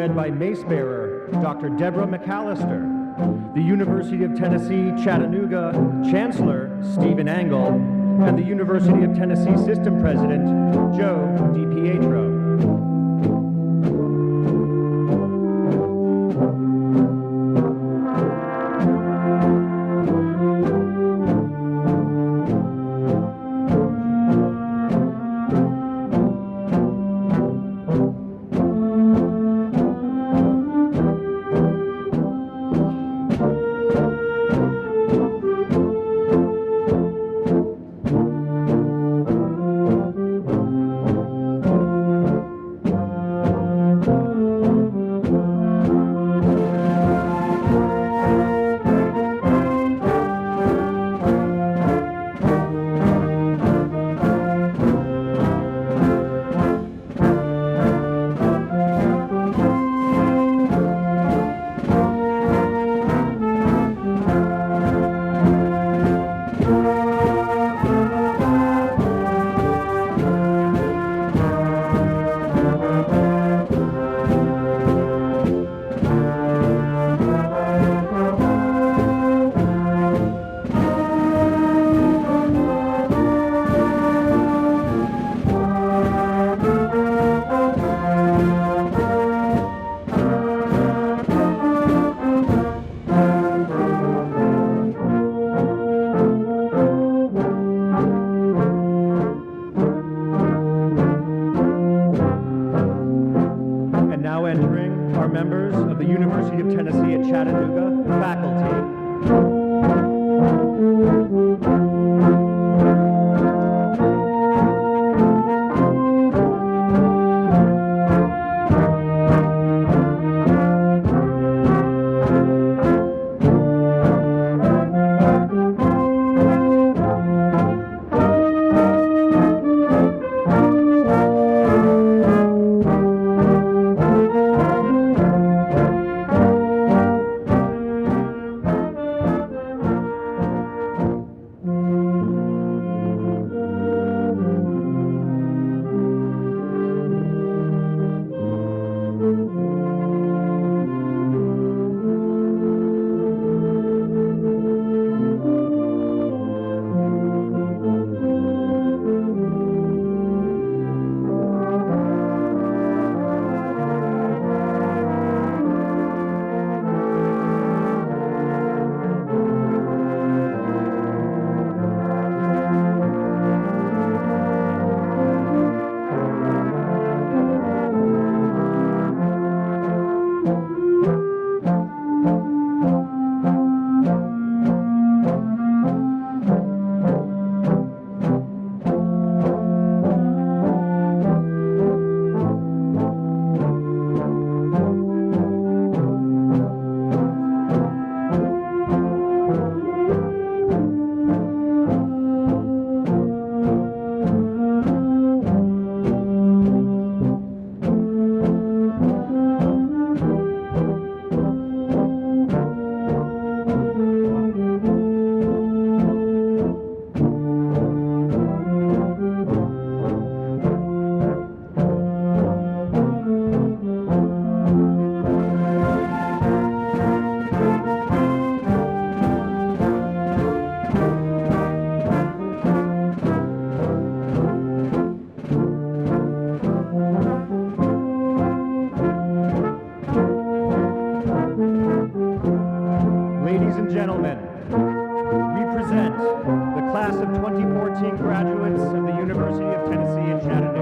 led by Mace Bearer, Dr. Deborah McAllister, the University of Tennessee Chattanooga Chancellor, Stephen Angle, and the University of Tennessee System President, Joe DiPietro. Members of the University of Tennessee at Chattanooga faculty. Ladies and gentlemen, we present the class of 2014 graduates of the University of Tennessee at Chattanooga.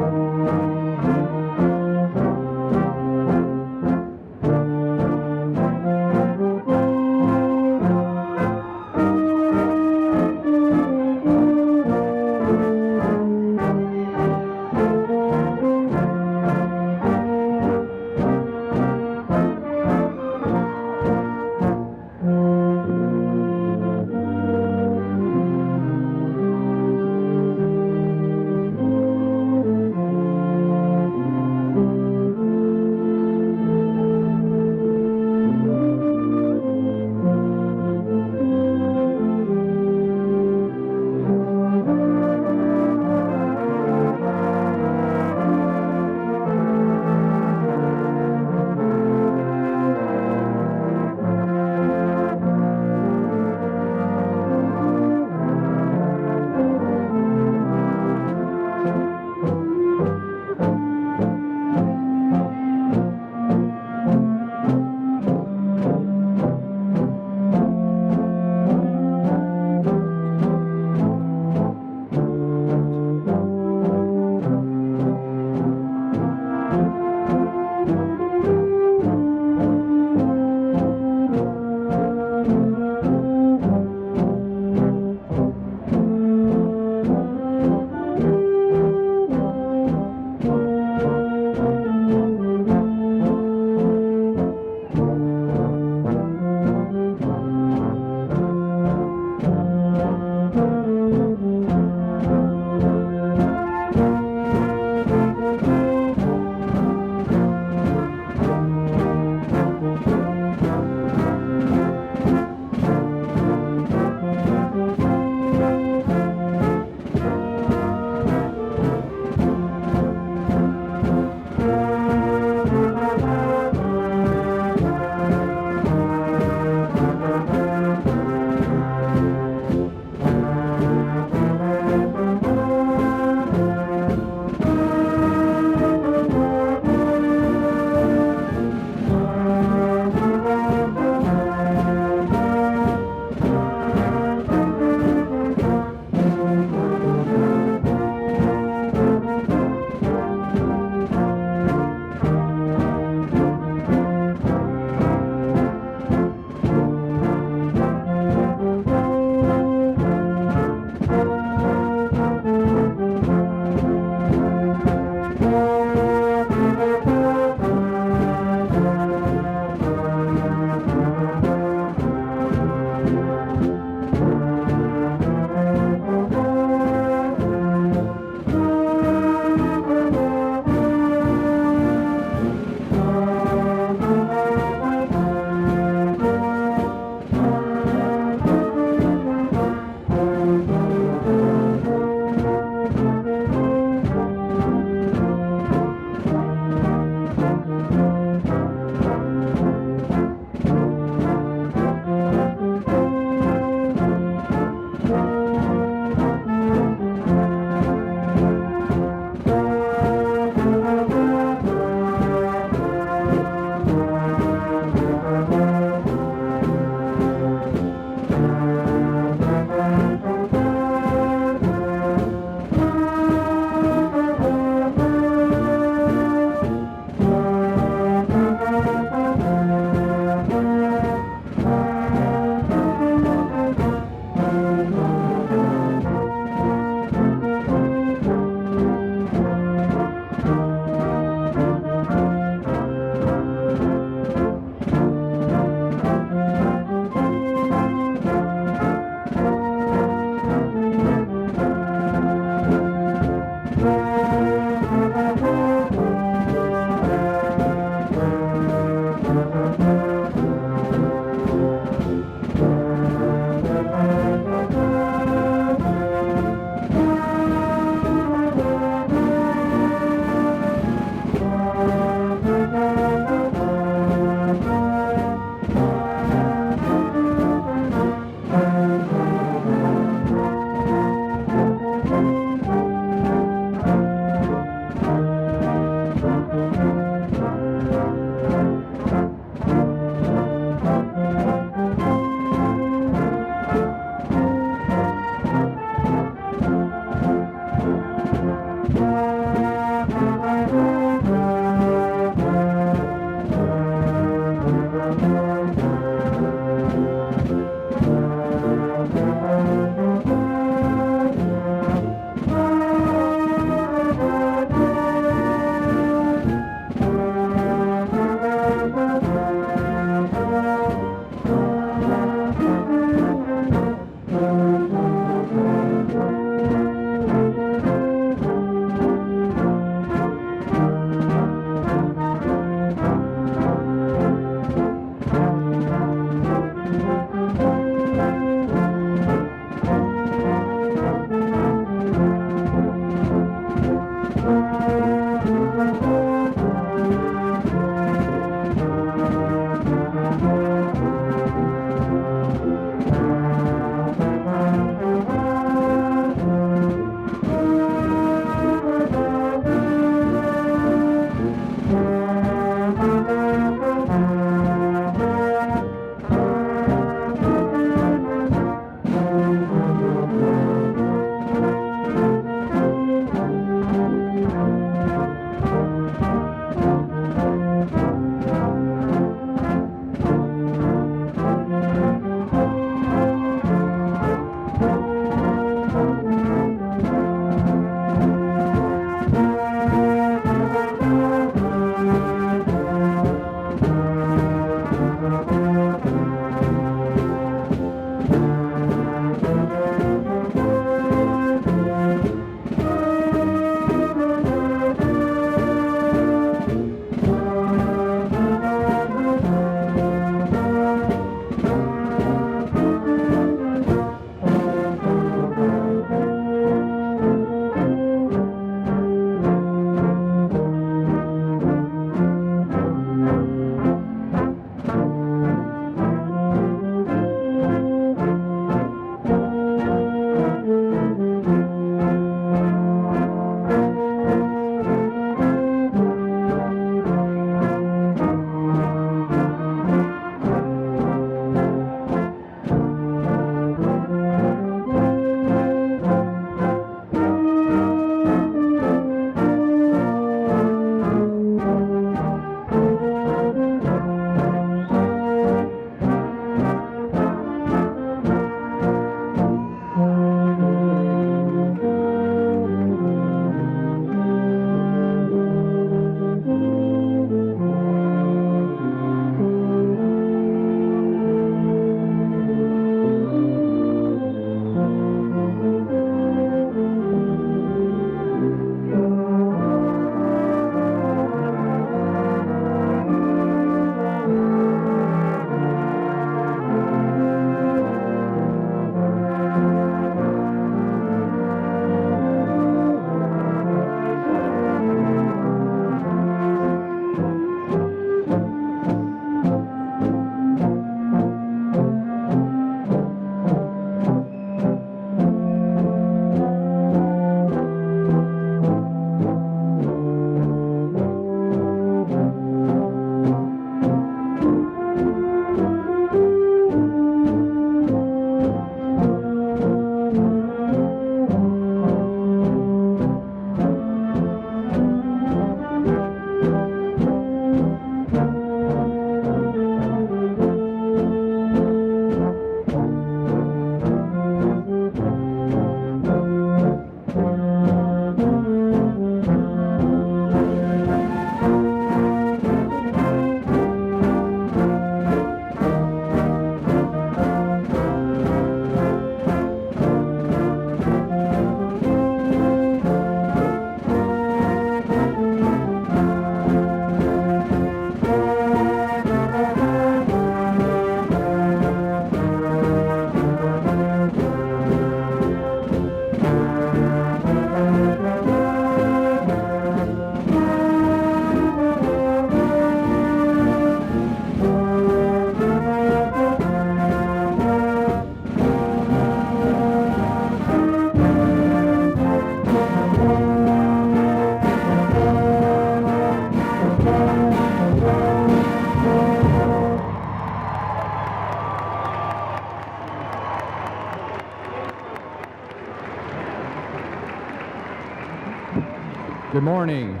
Good morning.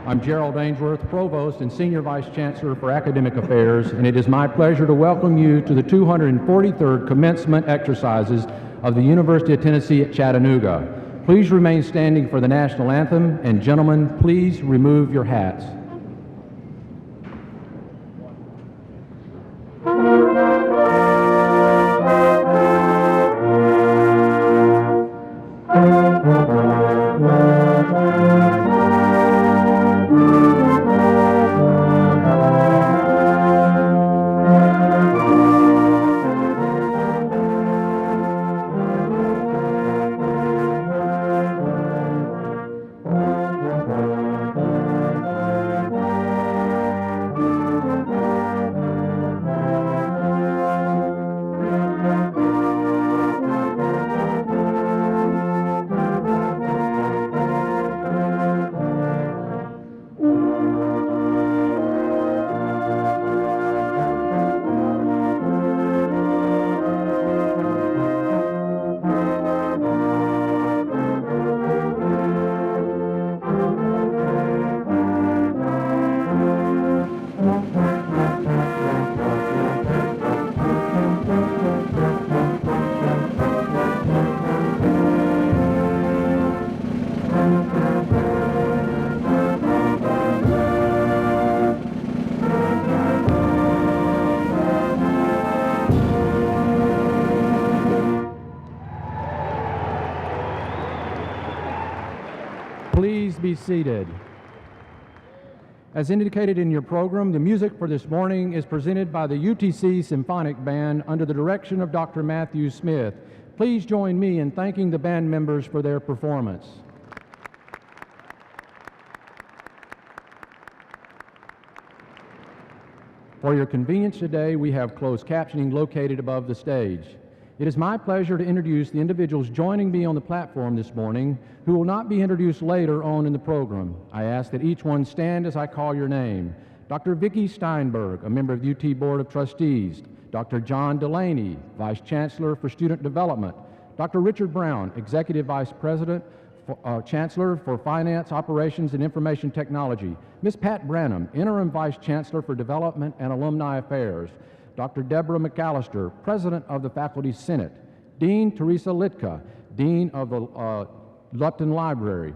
I'm Gerald Ainsworth, Provost and Senior Vice Chancellor for Academic Affairs, and it is my pleasure to welcome you to the 243rd Commencement exercises of the University of Tennessee at Chattanooga. Please remain standing for the National Anthem, and gentlemen, please remove your hats. Please be seated. As indicated in your program, the music for this morning is presented by the UTC Symphonic Band under the direction of Dr. Matthew Smith. Please join me in thanking the band members for their performance. For your convenience today, we have closed captioning located above the stage. It is my pleasure to introduce the individuals joining me on the platform this morning who will not be introduced later on in the program. I ask that each one stand as I call your name. Dr. Vicki Steinberg, a member of the UT Board of Trustees. Dr. John Delaney, Vice Chancellor for Student Development. Dr. Richard Brown, Executive Vice President, Chancellor for Finance, Operations, and Information Technology. Ms. Pat Branham, Interim Vice Chancellor for Development and Alumni Affairs. Dr. Deborah McAllister, President of the Faculty Senate. Dean Teresa Litka, Dean of the Lupton Library.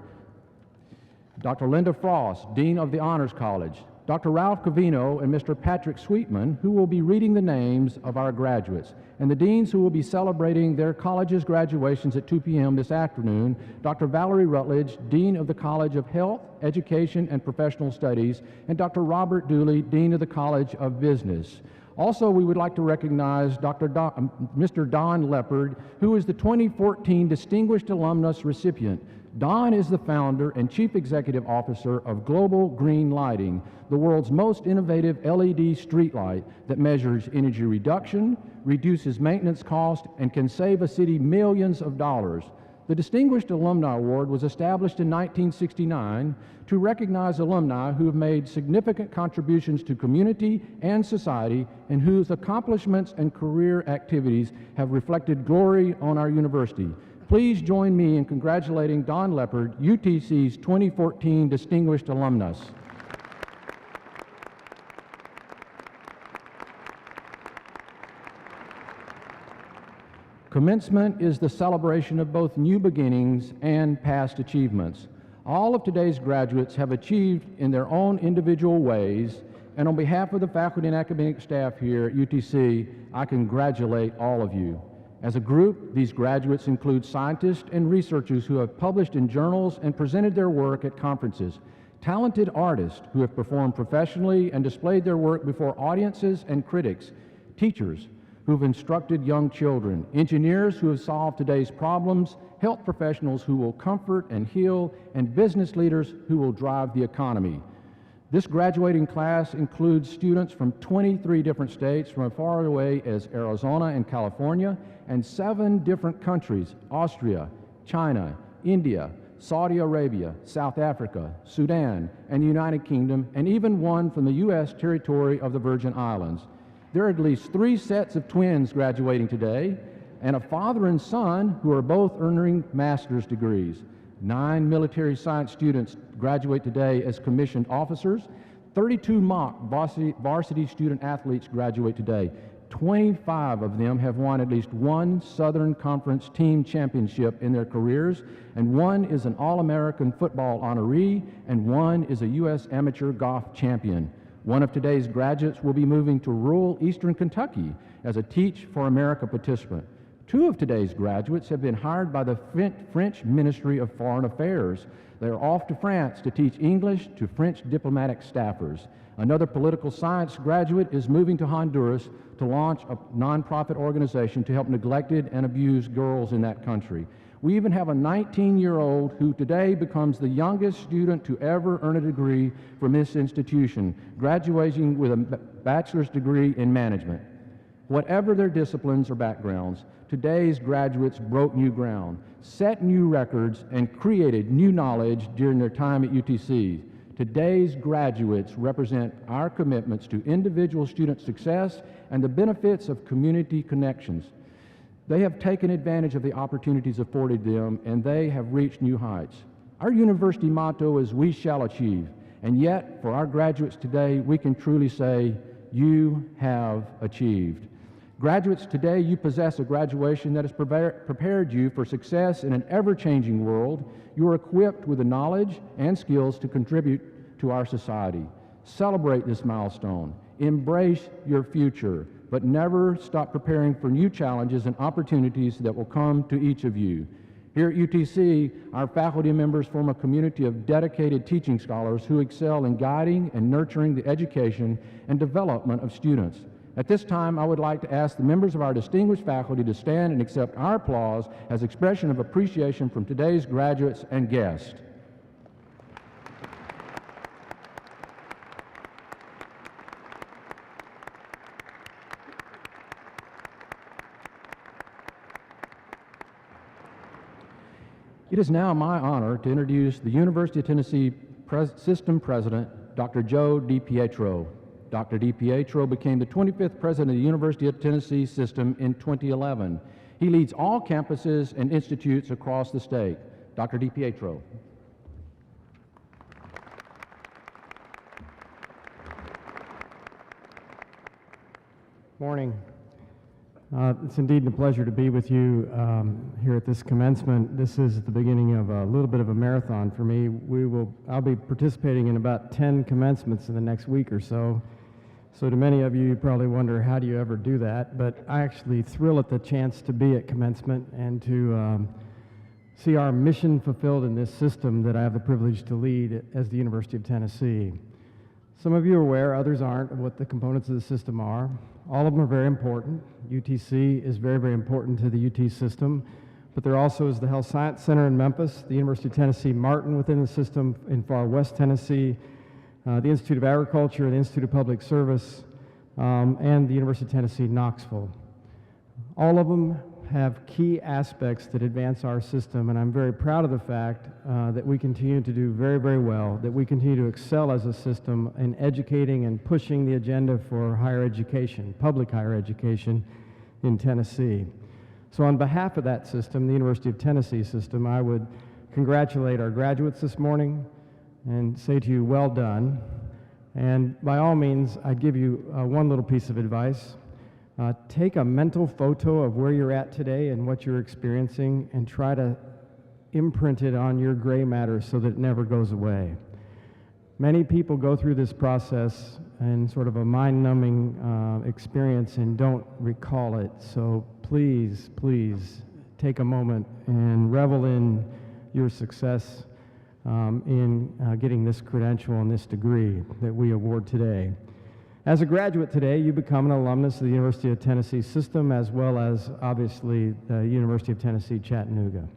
Dr. Linda Frost, Dean of the Honors College. Dr. Ralph Covino and Mr. Patrick Sweetman, who will be reading the names of our graduates, and the deans who will be celebrating their college's graduations at 2 p.m. this afternoon, Dr. Valerie Rutledge, Dean of the College of Health, Education, and Professional Studies, and Dr. Robert Dooley, Dean of the College of Business. Also, we would like to recognize Mr. Don Leopard, who is the 2014 Distinguished Alumnus recipient. Don is the founder and Chief Executive Officer of Global Green Lighting, the world's most innovative LED streetlight that measures energy reduction, reduces maintenance cost, and can save a city millions of dollars. The Distinguished Alumni Award was established in 1969 to recognize alumni who have made significant contributions to community and society and whose accomplishments and career activities have reflected glory on our university. Please join me in congratulating Don Leopard, UTC's 2014 Distinguished Alumnus. Commencement is the celebration of both new beginnings and past achievements. All of today's graduates have achieved in their own individual ways, and on behalf of the faculty and academic staff here at UTC, I congratulate all of you. As a group, these graduates include scientists and researchers who have published in journals and presented their work at conferences, talented artists who have performed professionally and displayed their work before audiences and critics, teachers who have instructed young children, engineers who have solved today's problems, health professionals who will comfort and heal, and business leaders who will drive the economy. This graduating class includes students from 23 different states from as far away as Arizona and California, and 7 different countries: Austria, China, India, Saudi Arabia, South Africa, Sudan, and the United Kingdom, and even one from the U.S. territory of the Virgin Islands. There are at least 3 sets of twins graduating today, and a father and son who are both earning master's degrees. 9 military science students graduate today as commissioned officers. 32 mock varsity student athletes graduate today. 25 of them have won at least one Southern Conference team championship in their careers, and one is an All-American football honoree, and one is a U.S. amateur golf champion. One of today's graduates will be moving to rural eastern Kentucky as a Teach for America participant. 2 of today's graduates have been hired by the French Ministry of Foreign Affairs. They are off to France to teach English to French diplomatic staffers. Another political science graduate is moving to Honduras to launch a nonprofit organization to help neglected and abused girls in that country. We even have a 19-year-old who today becomes the youngest student to ever earn a degree from this institution, graduating with a bachelor's degree in management. Whatever their disciplines or backgrounds, today's graduates broke new ground, set new records, and created new knowledge during their time at UTC. Today's graduates represent our commitments to individual student success and the benefits of community connections. They have taken advantage of the opportunities afforded them, and they have reached new heights. Our university motto is "We shall achieve," and yet for our graduates today, we can truly say, "You have achieved." Graduates, today you possess a graduation that has prepared you for success in an ever-changing world. You are equipped with the knowledge and skills to contribute to our society. Celebrate this milestone. Embrace your future, but never stop preparing for new challenges and opportunities that will come to each of you. Here at UTC, our faculty members form a community of dedicated teaching scholars who excel in guiding and nurturing the education and development of students. At this time, I would like to ask the members of our distinguished faculty to stand and accept our applause as expression of appreciation from today's graduates and guests. It is now my honor to introduce the University of Tennessee System President, Dr. Joe DiPietro. Dr. DiPietro became the 25th president of the University of Tennessee System in 2011. He leads all campuses and institutes across the state. Dr. DiPietro. Morning. It's indeed a pleasure to be with you here at this commencement. This is the beginning of a little bit of a marathon for me. I'll be participating in about 10 commencements in the next week or so. So to many of you, you probably wonder, how do you ever do that? But I actually thrill at the chance to be at commencement and to see our mission fulfilled in this system that I have the privilege to lead as the University of Tennessee. Some of you are aware, others aren't, of what the components of the system are. All of them are very important. UTC is very, very important to the UT system, but there also is the Health Science Center in Memphis, the University of Tennessee Martin within the system in far west Tennessee, the Institute of Agriculture, the Institute of Public Service, and the University of Tennessee Knoxville. All of them have key aspects that advance our system, and I'm very proud of the fact that we continue to do very, very well, that we continue to excel as a system in educating and pushing the agenda for higher education, public higher education in Tennessee. So on behalf of that system, the University of Tennessee system, I would congratulate our graduates this morning and say to you, well done. And by all means, I'd give you one little piece of advice. Take a mental photo of where you're at today and what you're experiencing and try to imprint it on your gray matter so that it never goes away. Many people go through this process in sort of a mind-numbing experience and don't recall it. So please, please take a moment and revel in your success in getting this credential and this degree that we award today. As a graduate today, you become an alumnus of the University of Tennessee system, as well as, obviously, the University of Tennessee Chattanooga.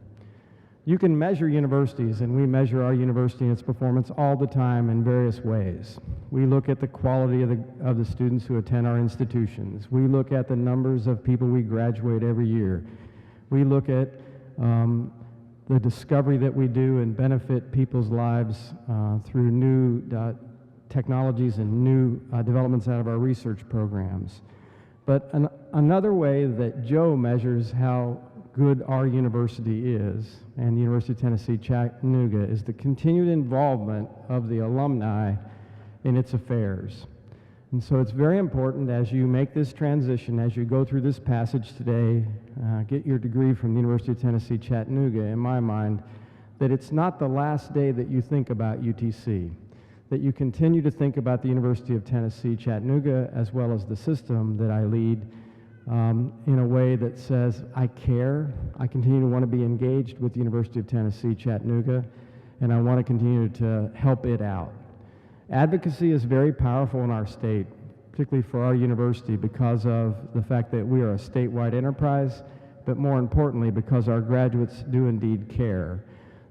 You can measure universities, and we measure our university and its performance all the time in various ways. We look at the quality of the students who attend our institutions. We look at the numbers of people we graduate every year. We look at the discovery that we do and benefit people's lives through new technologies and new developments out of our research programs. But another way that Joe measures how good our university is, and the University of Tennessee Chattanooga, is the continued involvement of the alumni in its affairs. And so it's very important as you make this transition, as you go through this passage today, get your degree from the University of Tennessee Chattanooga, in my mind, that it's not the last day that you think about UTC, that you continue to think about the University of Tennessee Chattanooga as well as the system that I lead in a way that says, I care, I continue to want to be engaged with the University of Tennessee Chattanooga, and I want to continue to help it out. Advocacy is very powerful in our state, particularly for our university, because of the fact that we are a statewide enterprise, but more importantly, because our graduates do indeed care.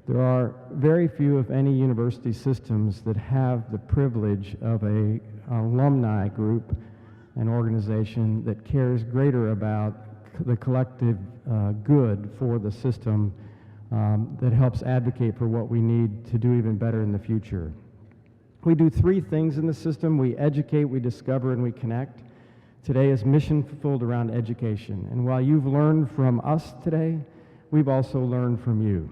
There are very few, if any, university systems that have the privilege of an alumni group, an organization that cares greater about the collective good for the system, that helps advocate for what we need to do even better in the future. We do three things in the system. We educate, we discover, and we connect. Today is mission fulfilled around education. And while you've learned from us today, we've also learned from you.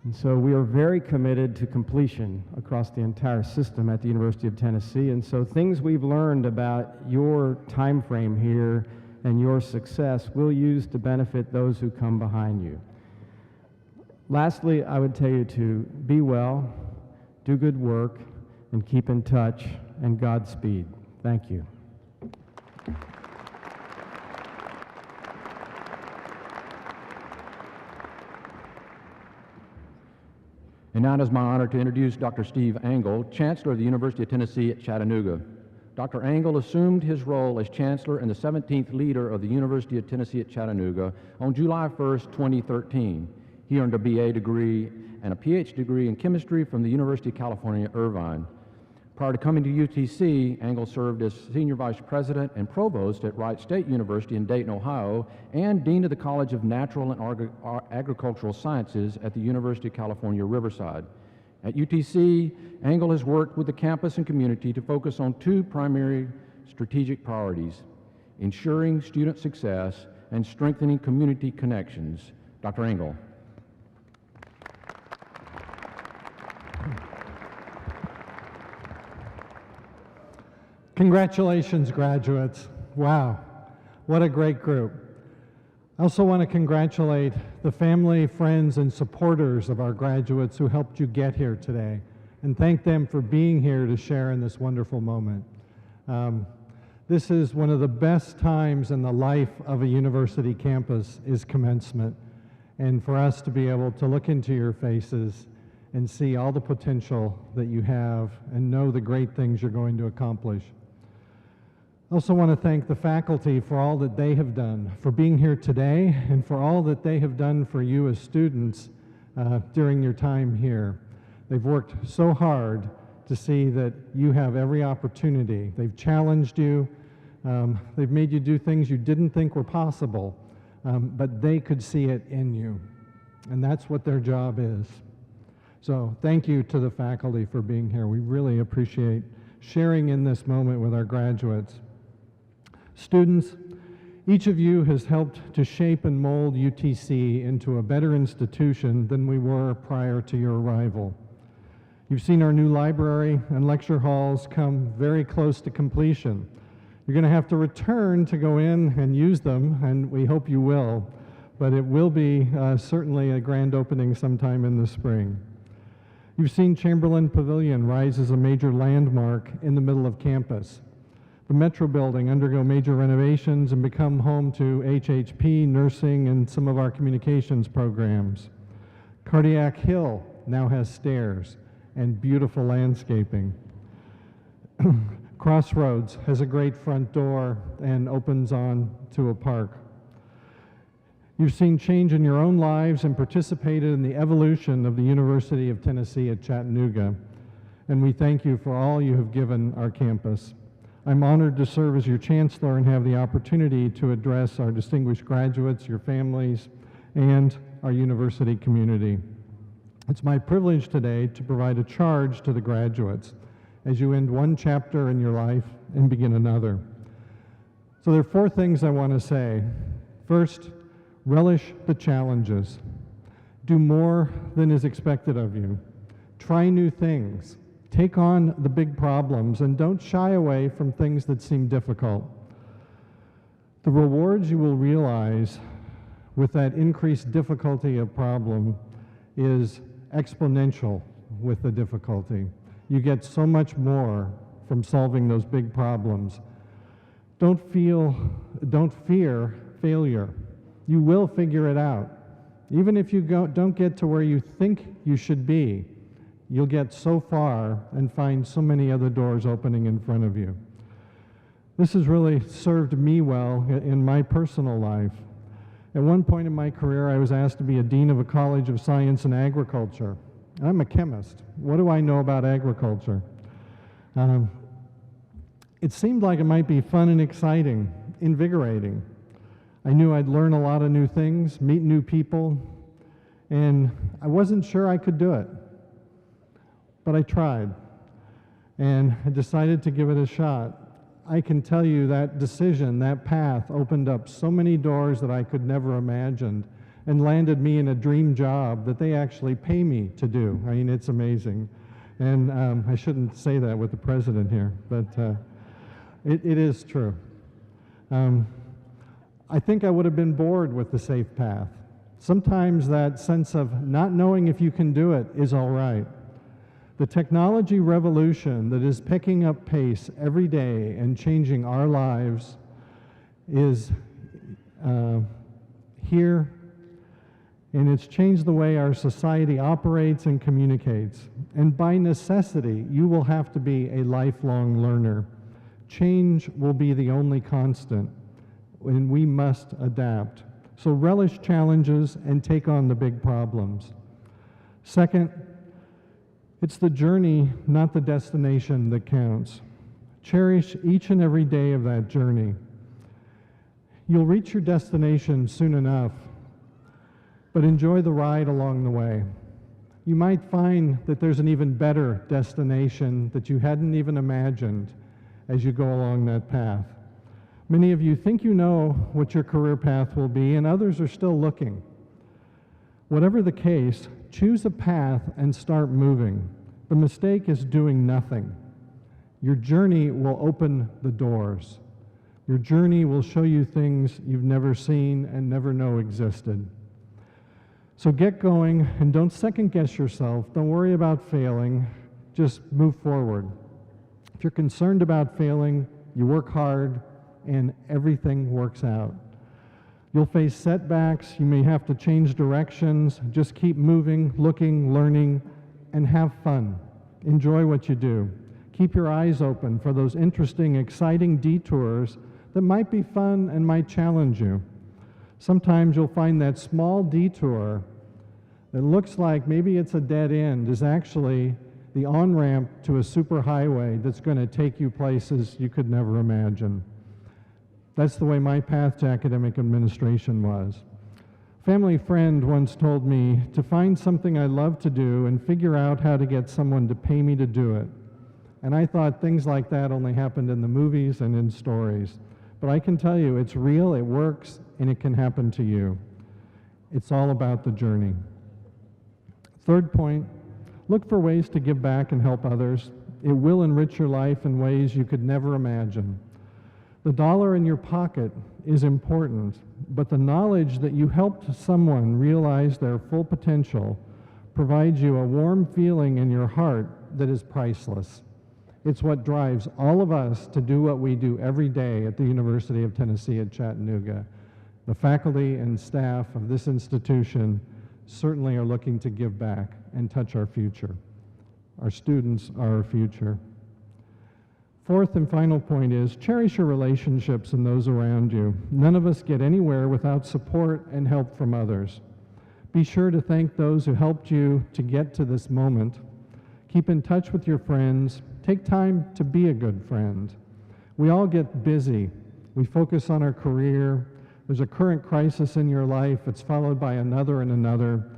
And so we are very committed to completion across the entire system at the University of Tennessee. And so things we've learned about your time frame here and your success we'll use to benefit those who come behind you. Lastly, I would tell you to be well, do good work, and keep in touch, and Godspeed. Thank you. And now it is my honor to introduce Dr. Steve Angle, Chancellor of the University of Tennessee at Chattanooga. Dr. Angle assumed his role as Chancellor and the 17th leader of the University of Tennessee at Chattanooga on July 1st, 2013. He earned a BA degree and a PhD degree in chemistry from the University of California, Irvine. Prior to coming to UTC, Angle served as Senior Vice President and Provost at Wright State University in Dayton, Ohio, and Dean of the College of Natural and Agricultural Sciences at the University of California, Riverside. At UTC, Angle has worked with the campus and community to focus on two primary strategic priorities: ensuring student success and strengthening community connections. Dr. Angle. Congratulations, graduates. Wow, what a great group. I also want to congratulate the family, friends, and supporters of our graduates who helped you get here today, and thank them for being here to share in this wonderful moment. This is one of the best times in the life of a university campus is commencement, and for us to be able to look into your faces and see all the potential that you have and know the great things you're going to accomplish. I also want to thank the faculty for all that they have done, for being here today, and for all that they have done for you as students during your time here. They've worked so hard to see that you have every opportunity. They've challenged you. They've made you do things you didn't think were possible, but they could see it in you. And that's what their job is. So thank you to the faculty for being here. We really appreciate sharing in this moment with our graduates. Students, each of you has helped to shape and mold UTC into a better institution than we were prior to your arrival. You've seen our new library and lecture halls come very close to completion. You're going to have to return to go in and use them, and we hope you will, but it will be certainly a grand opening sometime in the spring. You've seen Chamberlain Pavilion rise as a major landmark in the middle of campus. The Metro building undergo major renovations and become home to HHP, nursing, and some of our communications programs. Cardiac Hill now has stairs and beautiful landscaping. Crossroads has a great front door and opens on to a park. You've seen change in your own lives and participated in the evolution of the University of Tennessee at Chattanooga, and we thank you for all you have given our campus. I'm honored to serve as your Chancellor and have the opportunity to address our distinguished graduates, your families, and our university community. It's my privilege today to provide a charge to the graduates as you end one chapter in your life and begin another. So there are four things I want to say. First, Relish the challenges. Do more than is expected of you. Try new things. Take on the big problems and don't shy away from things that seem difficult. The rewards you will realize with that increased difficulty of problem is exponential with the difficulty. You get so much more from solving those big problems. Don't fear failure. You will figure it out. Even if you don't get to where you think you should be, you'll get so far and find so many other doors opening in front of you. This has really served me well in my personal life. At one point in my career, I was asked to be a dean of a college of science and agriculture. I'm a chemist. What do I know about agriculture? It seemed like it might be fun and exciting, invigorating. I knew I'd learn a lot of new things, meet new people, and I wasn't sure I could do it. But I tried, and I decided to give it a shot. I can tell you that decision, that path, opened up so many doors that I could never imagined and landed me in a dream job that they actually pay me to do. I mean, it's amazing. And I shouldn't say that with the president here, but it is true. I think I would have been bored with the safe path. Sometimes that sense of not knowing if you can do it is all right. The technology revolution that is picking up pace every day and changing our lives is here, and it's changed the way our society operates and communicates. And by necessity, you will have to be a lifelong learner. Change will be the only constant, and we must adapt. So relish challenges and take on the big problems. Second, it's the journey, not the destination, that counts. Cherish each and every day of that journey. You'll reach your destination soon enough, but enjoy the ride along the way. You might find that there's an even better destination that you hadn't even imagined as you go along that path. Many of you think you know what your career path will be, and others are still looking. Whatever the case, choose a path and start moving. The mistake is doing nothing. Your journey will open the doors. Your journey will show you things you've never seen and never know existed. So get going and don't second guess yourself. Don't worry about failing. Just move forward. If you're concerned about failing, you work hard and everything works out. You'll face setbacks, you may have to change directions, just keep moving, looking, learning, and have fun. Enjoy what you do. Keep your eyes open for those interesting, exciting detours that might be fun and might challenge you. Sometimes you'll find that small detour that looks like maybe it's a dead end is actually the on-ramp to a superhighway that's going to take you places you could never imagine. That's the way my path to academic administration was. A family friend once told me to find something I love to do and figure out how to get someone to pay me to do it. And I thought things like that only happened in the movies and in stories. But I can tell you, it's real, it works, and it can happen to you. It's all about the journey. Third point, look for ways to give back and help others. It will enrich your life in ways you could never imagine. The dollar in your pocket is important, but the knowledge that you helped someone realize their full potential provides you a warm feeling in your heart that is priceless. It's what drives all of us to do what we do every day at the University of Tennessee at Chattanooga. The faculty and staff of this institution certainly are looking to give back and touch our future. Our students are our future. Fourth and final point is cherish your relationships and those around you. None of us get anywhere without support and help from others. Be sure to thank those who helped you to get to this moment. Keep in touch with your friends. Take time to be a good friend. We all get busy. We focus on our career. There's a current crisis in your life. It's followed by another and another.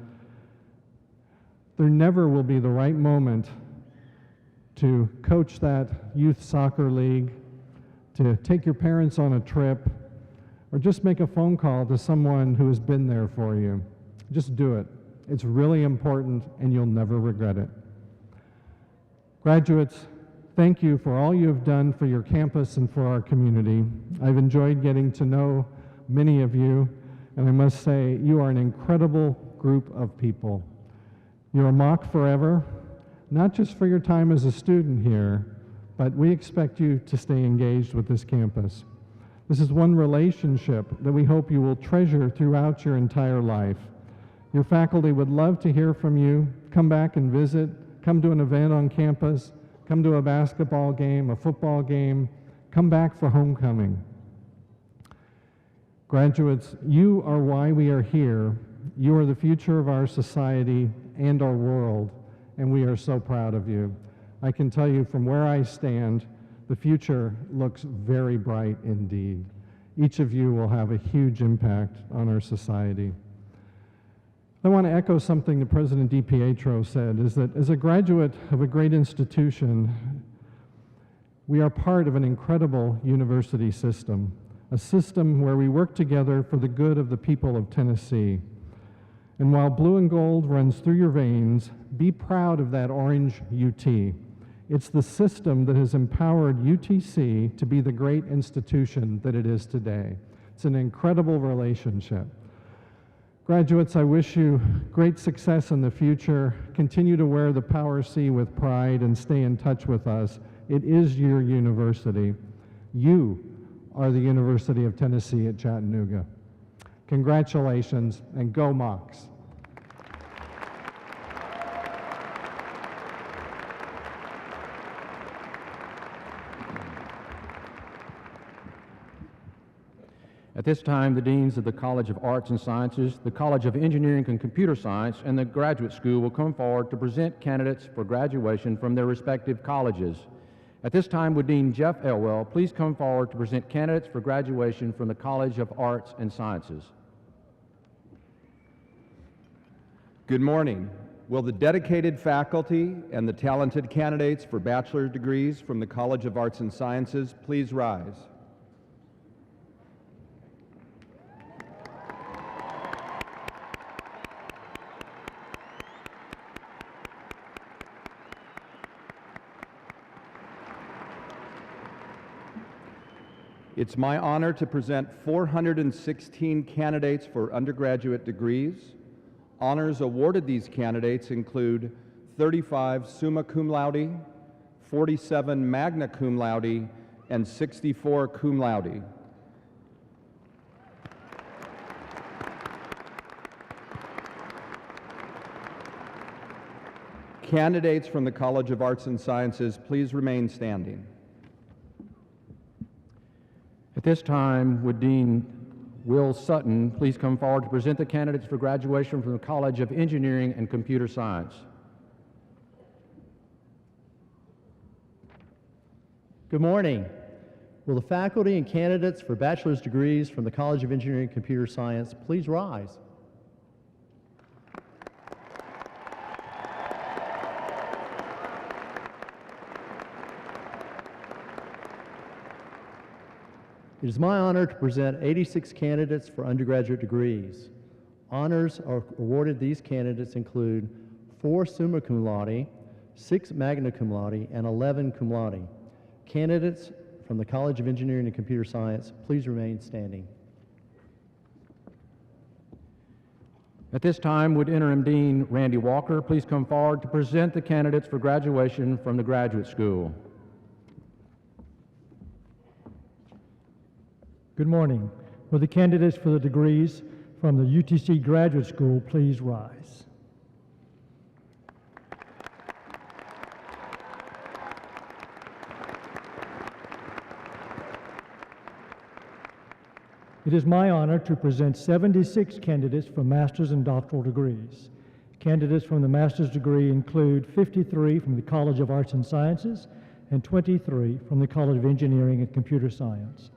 There never will be the right moment to coach that youth soccer league, to take your parents on a trip, or just make a phone call to someone who has been there for you. Just do it. It's really important, and you'll never regret it. Graduates, thank you for all you have done for your campus and for our community. I've enjoyed getting to know many of you, and I must say, you are an incredible group of people. You're a Mock forever, not just for your time as a student here, but we expect you to stay engaged with this campus. This is one relationship that we hope you will treasure throughout your entire life. Your faculty would love to hear from you. Come back and visit. Come to an event on campus. Come to a basketball game, a football game. Come back for homecoming. Graduates, you are why we are here. You are the future of our society and our world, and we are so proud of you. I can tell you from where I stand, the future looks very bright indeed. Each of you will have a huge impact on our society. I want to echo something that President DiPietro said, is that as a graduate of a great institution, we are part of an incredible university system, a system where we work together for the good of the people of Tennessee. And while blue and gold runs through your veins, be proud of that orange UT. It's the system that has empowered UTC to be the great institution that it is today. It's an incredible relationship. Graduates, I wish you great success in the future. Continue to wear the Power C with pride and stay in touch with us. It is your university. You are the University of Tennessee at Chattanooga. Congratulations, and go Mocs. At this time, the deans of the College of Arts and Sciences, the College of Engineering and Computer Science, and the Graduate School will come forward to present candidates for graduation from their respective colleges. At this time, would Dean Jeff Elwell please come forward to present candidates for graduation from the College of Arts and Sciences. Good morning. Will the dedicated faculty and the talented candidates for bachelor's degrees from the College of Arts and Sciences please rise? It's my honor to present 416 candidates for undergraduate degrees. Honors awarded these candidates include 35 summa cum laude, 47 magna cum laude, and 64 cum laude. Candidates from the College of Arts and Sciences, please remain standing. At this time, would Dean Will Sutton please come forward to present the candidates for graduation from the College of Engineering and Computer Science. Good morning. Will the faculty and candidates for bachelor's degrees from the College of Engineering and Computer Science please rise? It is my honor to present 86 candidates for undergraduate degrees. Honors awarded these candidates include 4 summa cum laude, 6 magna cum laude, and 11 cum laude. Candidates from the College of Engineering and Computer Science, please remain standing. At this time, would Interim Dean Randy Walker please come forward to present the candidates for graduation from the Graduate School. Good morning. Will the candidates for the degrees from the UTC Graduate School please rise? It is my honor to present 76 candidates for master's and doctoral degrees. Candidates from the master's degree include 53 from the College of Arts and Sciences and 23 from the College of Engineering and Computer Science.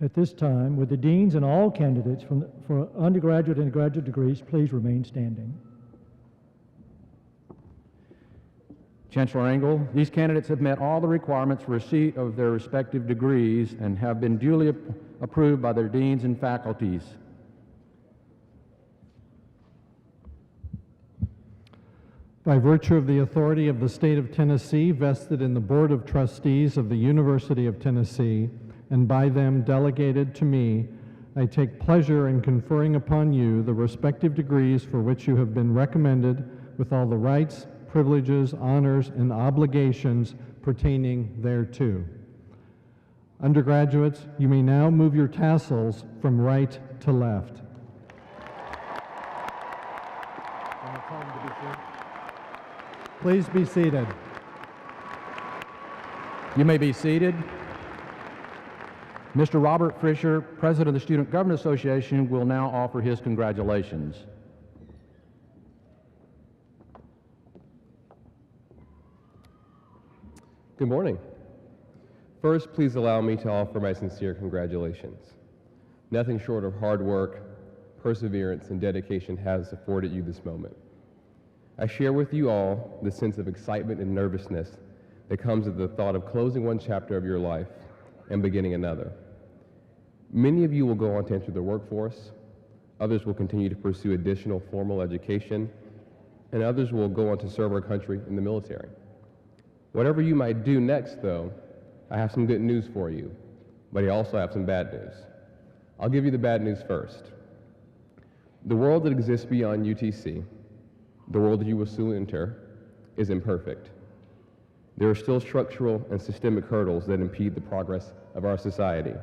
At this time, would the deans and all candidates for undergraduate and graduate degrees please remain standing? Chancellor Engel, these candidates have met all the requirements for receipt of their respective degrees and have been duly approved by their deans and faculties. By virtue of the authority of the State of Tennessee vested in the Board of Trustees of the University of Tennessee, and by them delegated to me, I take pleasure in conferring upon you the respective degrees for which you have been recommended with all the rights, privileges, honors, and obligations pertaining thereto. Undergraduates, you may now move your tassels from right to left. Please be seated. You may be seated. Mr. Robert Fisher, President of the Student Government Association, will now offer his congratulations. Good morning. First, please allow me to offer my sincere congratulations. Nothing short of hard work, perseverance, and dedication has afforded you this moment. I share with you all the sense of excitement and nervousness that comes at the thought of closing one chapter of your life and beginning another. Many of you will go on to enter the workforce, others will continue to pursue additional formal education, and others will go on to serve our country in the military. Whatever you might do next, though, I have some good news for you, but I also have some bad news. I'll give you the bad news first. The world that exists beyond UTC, the world that you will soon enter, is imperfect. There are still structural and systemic hurdles that impede the progress of our society.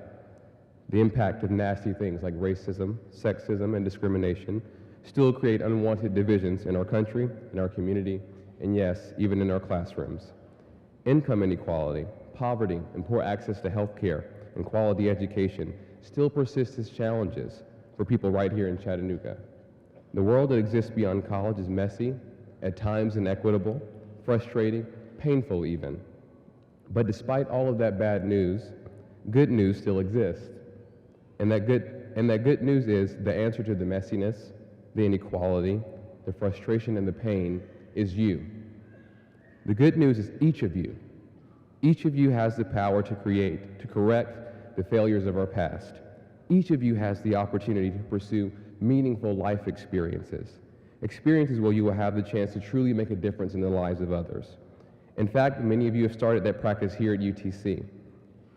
The impact of nasty things like racism, sexism, and discrimination still create unwanted divisions in our country, in our community, and yes, even in our classrooms. Income inequality, poverty, and poor access to health care and quality education still persist as challenges for people right here in Chattanooga. The world that exists beyond college is messy, at times inequitable, frustrating, painful even. But despite all of that bad news, good news still exists. And that good news is the answer to the messiness, the inequality, the frustration, and the pain is you. The good news is each of you. Each of you has the power to create, to correct the failures of our past. Each of you has the opportunity to pursue meaningful life experiences where you will have the chance to truly make a difference in the lives of others. In fact, many of you have started that practice here at UTC.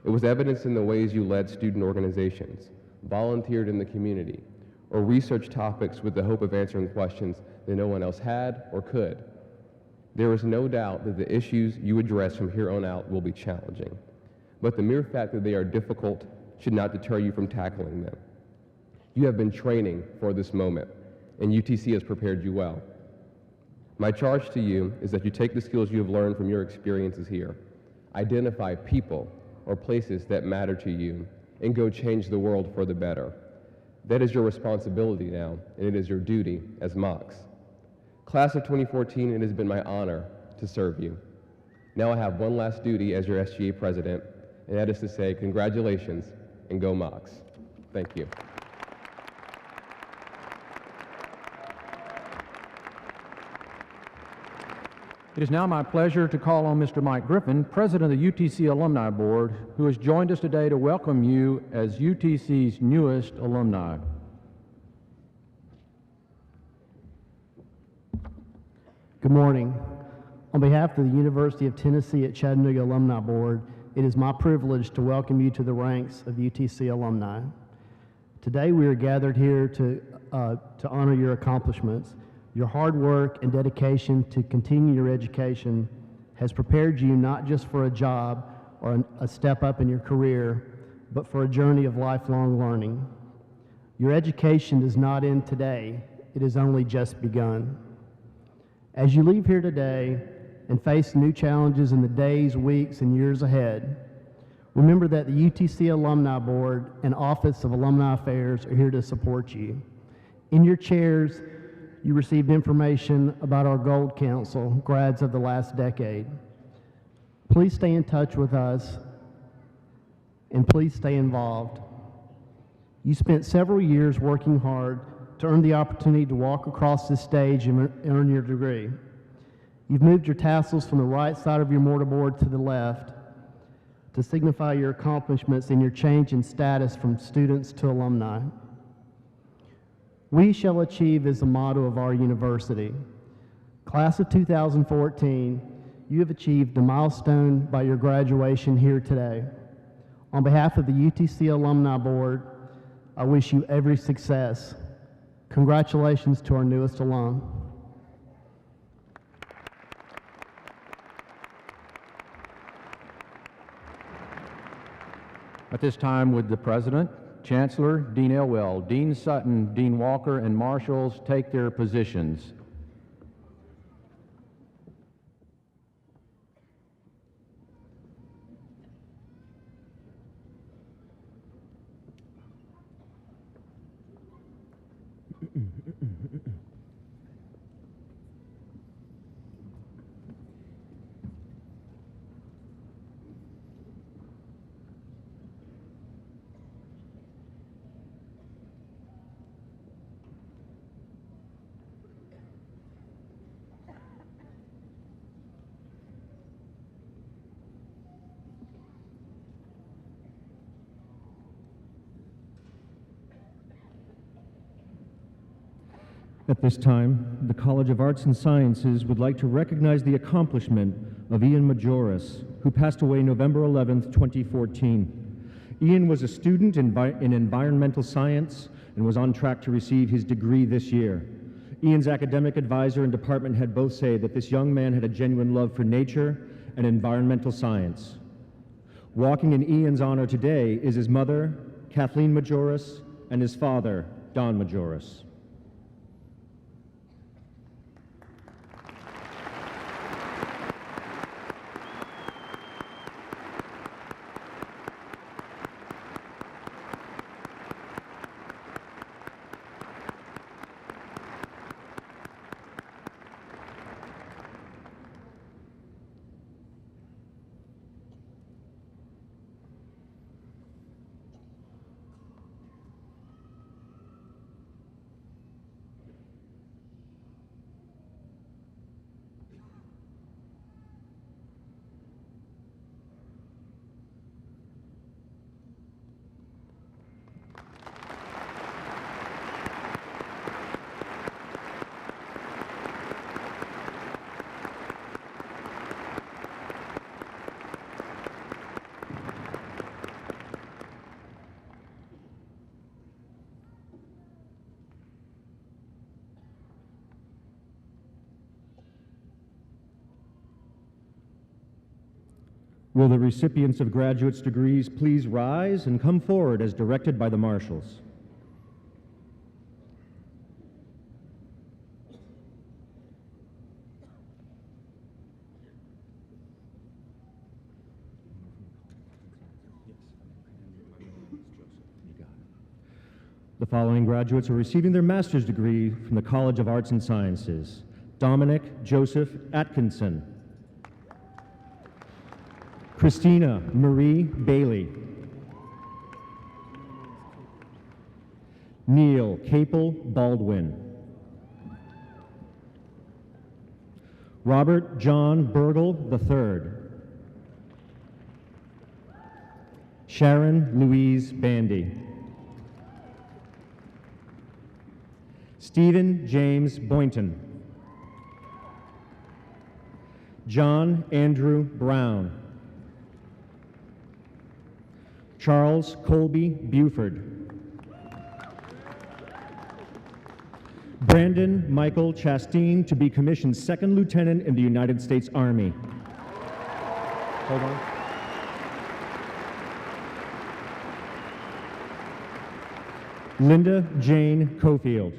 It was evidenced in the ways you led student organizations, volunteered in the community, or researched topics with the hope of answering questions that no one else had or could. There is no doubt that the issues you address from here on out will be challenging, but the mere fact that they are difficult should not deter you from tackling them. You have been training for this moment, and UTC has prepared you well. My charge to you is that you take the skills you have learned from your experiences here, identify people or places that matter to you, and go change the world for the better. That is your responsibility now, and it is your duty as Mocs. Class of 2014, it has been my honor to serve you. Now I have one last duty as your SGA president, and that is to say congratulations and go Mocs. Thank you. It is now my pleasure to call on Mr. Mike Griffin, President of the UTC Alumni Board, who has joined us today to welcome you as UTC's newest alumni. Good morning. On behalf of the University of Tennessee at Chattanooga Alumni Board, it is my privilege to welcome you to the ranks of UTC alumni. Today we are gathered here to honor your accomplishments. Your hard work and dedication to continue your education has prepared you not just for a job or a step up in your career, but for a journey of lifelong learning. Your education does not end today, it has only just begun. As you leave here today and face new challenges in the days, weeks, and years ahead, remember that the UTC Alumni Board and Office of Alumni Affairs are here to support you. In your chairs, you received information about our Gold Council, grads of the last decade. Please stay in touch with us and please stay involved. You spent several years working hard to earn the opportunity to walk across this stage and earn your degree. You've moved your tassels from the right side of your mortarboard to the left to signify your accomplishments and your change in status from students to alumni. We shall achieve is the motto of our university. Class of 2014, you have achieved a milestone by your graduation here today. On behalf of the UTC Alumni Board, I wish you every success. Congratulations to our newest alum. At this time, would the President, Chancellor, Dean Elwell, Dean Sutton, Dean Walker, and Marshals take their positions? At this time, the College of Arts and Sciences would like to recognize the accomplishment of Ian Majoris, who passed away November 11th, 2014. Ian was a student in environmental science and was on track to receive his degree this year. Ian's academic advisor and department head both say that this young man had a genuine love for nature and environmental science. Walking in Ian's honor today is his mother, Kathleen Majoris, and his father, Don Majoris. Will the recipients of graduate's degrees please rise and come forward as directed by the marshals? The following graduates are receiving their master's degree from the College of Arts and Sciences. Dominic Joseph Atkinson. Christina Marie Bailey. Neil Capel Baldwin. Robert John Burgle III. Sharon Louise Bandy. Stephen James Boynton. John Andrew Brown. Charles Colby Buford. Brandon Michael Chasteen to be commissioned second lieutenant in the United States Army. Hold on. Linda Jane Cofield.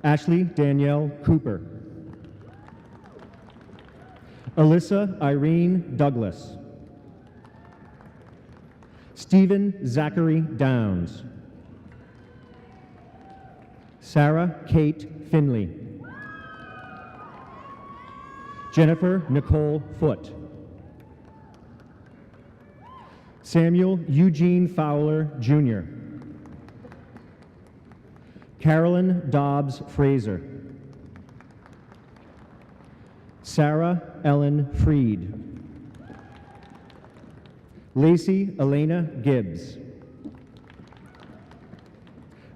Ashley Danielle Cooper. Alyssa Irene Douglas. Stephen Zachary Downs. Sarah Kate Finley. Jennifer Nicole Foote. Samuel Eugene Fowler, Jr. Carolyn Dobbs Fraser. Sarah Ellen Freed. Lacey Elena Gibbs.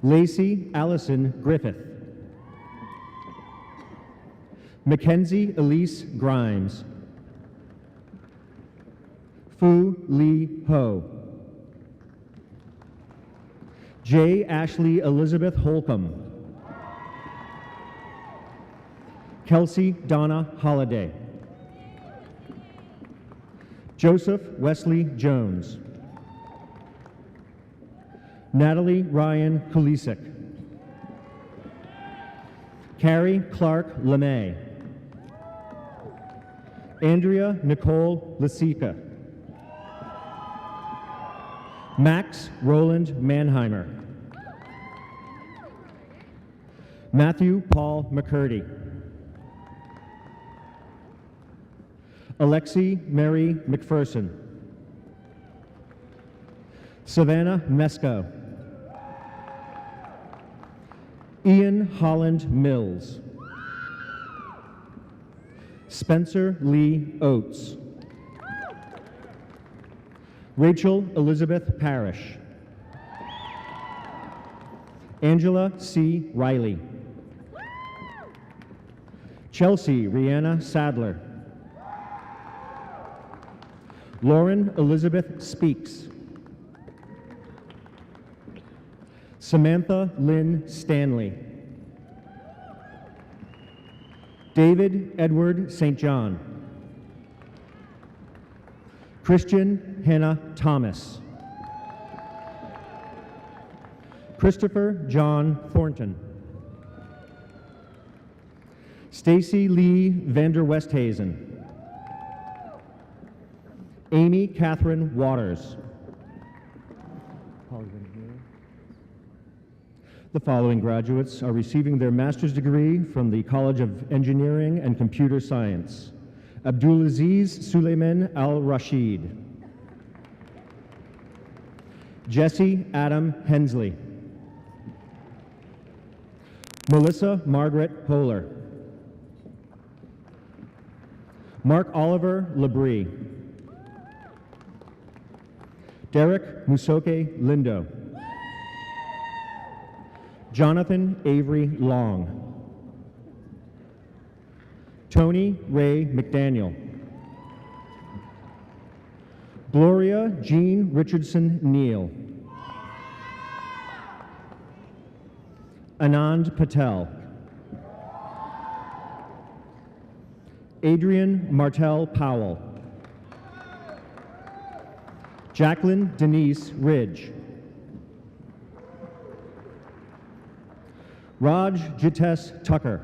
Lacey Allison Griffith. Mackenzie Elise Grimes. Fu Lee Ho. J. Ashley Elizabeth Holcomb. Kelsey Donna Holliday. Joseph Wesley Jones. Natalie Ryan Kulisik. Carrie Clark LeMay. Andrea Nicole Lasica. Max Roland Mannheimer. Matthew Paul McCurdy. Alexi Mary McPherson. Savannah Mesco. Ian Holland Mills. Spencer Lee Oates. Rachel Elizabeth Parrish. Angela C. Riley. Chelsea Rihanna Sadler. Lauren Elizabeth Speaks. Samantha Lynn Stanley. David Edward St. John. Christian Hannah Thomas. Christopher John Thornton. Stacy Lee Vander Westhazen. Amy Catherine Waters. The following graduates are receiving their master's degree from the College of Engineering and Computer Science. Abdulaziz Suleiman Al-Rashid. Jesse Adam Hensley. Melissa Margaret Holer. Mark Oliver Labrie. Derek Musoke Lindo. Jonathan Avery Long. Tony Ray McDaniel. Gloria Jean Richardson Neal. Anand Patel. Adrian Martel Powell. Jacqueline Denise Ridge. Raj Jitesh Tucker.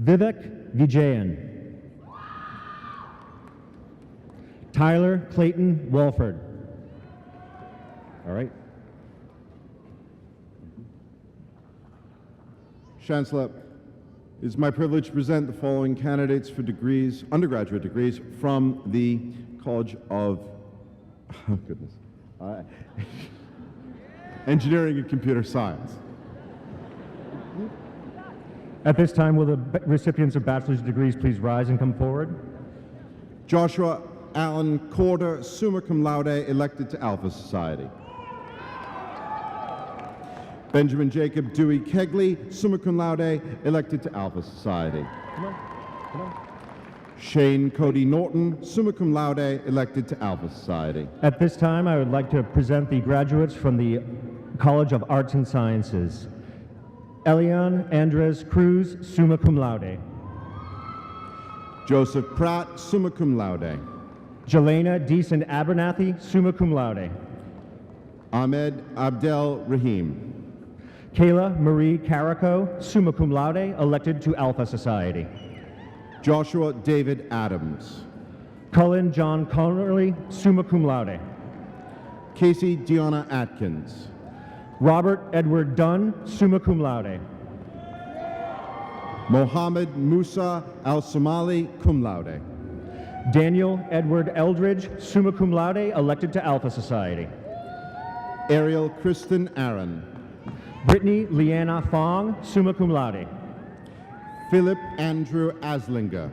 Vivek Vijayan. Tyler Clayton Walford. All right. Chancellor, it is my privilege to present the following candidates for degrees, undergraduate degrees, from the College of Engineering and Computer Science. At this time, will the recipients of bachelor's degrees please rise and come forward? Joshua Allen Corder, summa cum laude, elected to Alpha Society. Benjamin Jacob Dewey Kegley, summa cum laude, elected to Alpha Society. Come on. Shane Cody Norton, summa cum laude, elected to Alpha Society. At this time, I would like to present the graduates from the College of Arts and Sciences. Elian Andres Cruz, summa cum laude. Joseph Pratt, summa cum laude. Jelena Deason Abernathy, summa cum laude. Ahmed Abdel Rahim. Kayla Marie Carico, summa cum laude, elected to Alpha Society. Joshua David Adams. Cullen John Connerly, summa cum laude. Casey Deanna Atkins. Robert Edward Dunn, summa cum laude. Mohammed Musa Al-Somali, cum laude. Daniel Edward Eldridge, summa cum laude, elected to Alpha Society. Ariel Kristen Aaron. Brittany Leanna Fong, summa cum laude. Philip Andrew Aslinger.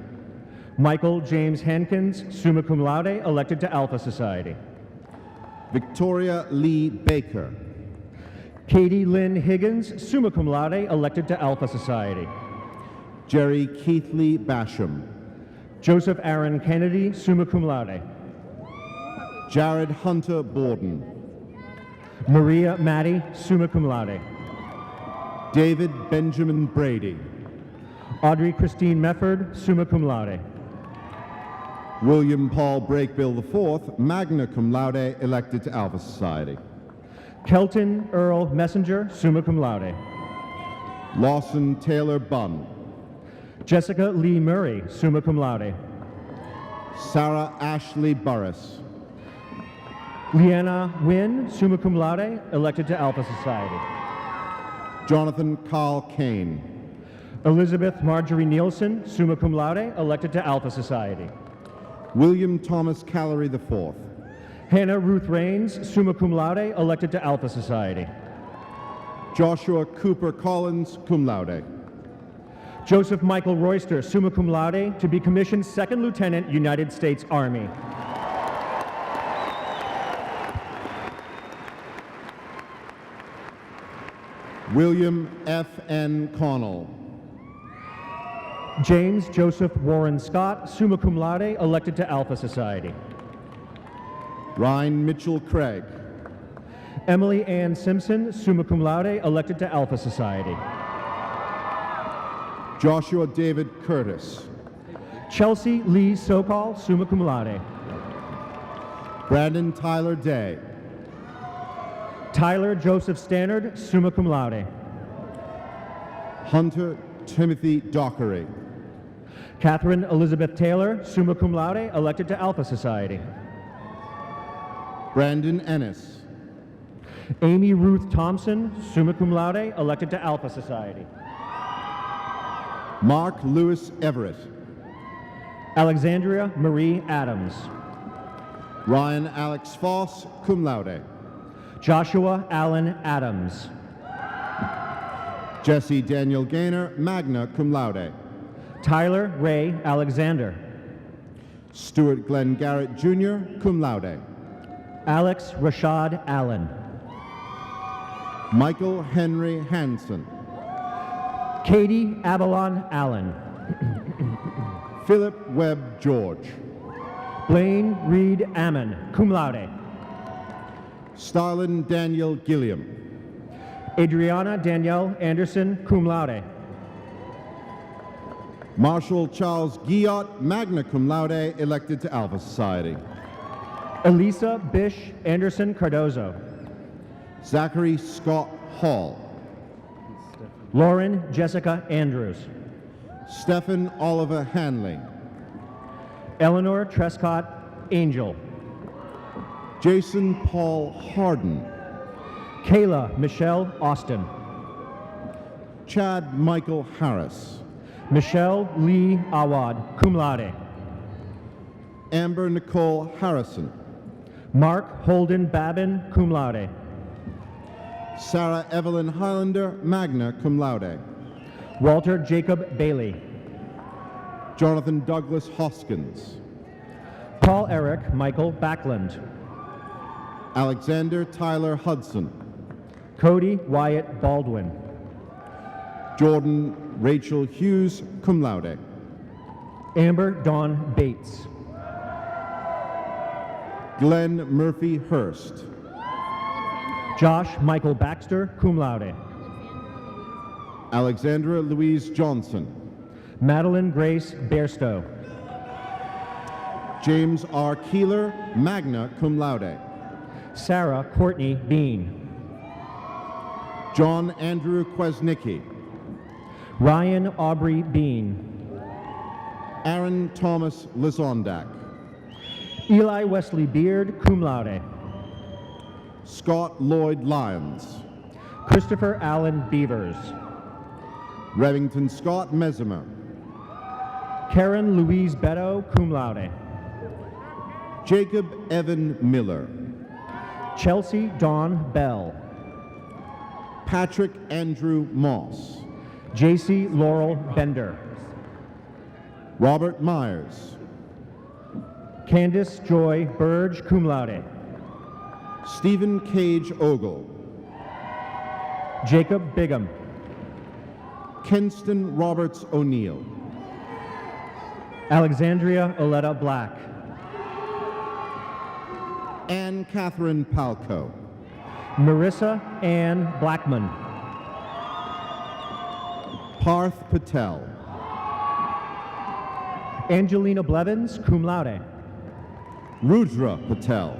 Michael James Hankins, summa cum laude, elected to Alpha Society. Victoria Lee Baker. Katie Lynn Higgins, summa cum laude, elected to Alpha Society. Jerry Keithley Basham. Joseph Aaron Kennedy, summa cum laude. Jared Hunter Borden. Maria Maddie, summa cum laude. David Benjamin Brady. Audrey Christine Mefford, summa cum laude. William Paul Brakebill IV, magna cum laude, elected to Alpha Society. Kelton Earl Messenger, summa cum laude. Lawson Taylor Bunn. Jessica Lee Murray, summa cum laude. Sarah Ashley Burris. Leanna Wynn, summa cum laude, elected to Alpha Society. Jonathan Carl Kane. Elizabeth Marjorie Nielsen, summa cum laude, elected to Alpha Society. William Thomas Callery IV. Hannah Ruth Rains, summa cum laude, elected to Alpha Society. Joshua Cooper Collins, cum laude. Joseph Michael Royster, summa cum laude, to be commissioned Second Lieutenant, United States Army. William F. N. Connell. James Joseph Warren Scott, summa cum laude, elected to Alpha Society. Ryan Mitchell Craig. Emily Ann Simpson, summa cum laude, elected to Alpha Society. Joshua David Curtis. Chelsea Lee Sokol, summa cum laude. Brandon Tyler Day. Tyler Joseph Stannard, summa cum laude. Hunter Timothy Dockery. Catherine Elizabeth Taylor, summa cum laude, elected to Alpha Society. Brandon Ennis. Amy Ruth Thompson, summa cum laude, elected to Alpha Society. Mark Lewis Everett. Alexandria Marie Adams. Ryan Alex Foss, cum laude. Joshua Allen Adams. Jesse Daniel Gaynor, magna cum laude. Tyler Ray Alexander. Stuart Glenn Garrett Jr., cum laude. Alex Rashad Allen. Michael Henry Hansen. Katie Avalon Allen. Philip Webb George. Blaine Reed Ammon, cum laude. Starlin Daniel Gilliam. Adriana Danielle Anderson, cum laude. Marshall Charles Guillot, magna cum laude, elected to Alpha Society. Elisa Bish Anderson Cardozo. Zachary Scott Hall. Lauren Jessica Andrews. Stephen Oliver Hanley. Eleanor Trescott Angel. Jason Paul Harden. Kayla Michelle Austin. Chad Michael Harris. Michelle Lee Awad, cum laude. Amber Nicole Harrison. Mark Holden Babin, cum laude. Sarah Evelyn Highlander, magna cum laude. Walter Jacob Bailey. Jonathan Douglas Hoskins. Paul Eric Michael Backlund. Alexander Tyler Hudson. Cody Wyatt Baldwin. Jordan Rachel Hughes, cum laude. Amber Dawn Bates. Glenn Murphy Hurst. Josh Michael Baxter, cum laude. Alexandra Louise Johnson. Madeline Grace Bairstow. James R. Keeler, magna cum laude. Sarah Courtney Bean. John Andrew Kwasnicki. Ryan Aubrey Bean. Aaron Thomas Lizondak. Eli Wesley Beard, cum laude. Scott Lloyd Lyons. Christopher Allen Beavers. Revington Scott Mesimer. Karen Louise Beto, cum laude. Jacob Evan Miller. Chelsea Dawn Bell. Patrick Andrew Moss. J.C. Laurel Bender. Robert Myers. Candace Joy Burge, cum laude. Stephen Cage Ogle. Jacob Bigham. Kenston Roberts O'Neill. Alexandria Oletta Black. Anne Catherine Palco. Marissa Ann Blackman. Parth Patel. Angelina Blevins, cum laude. Rudra Patel.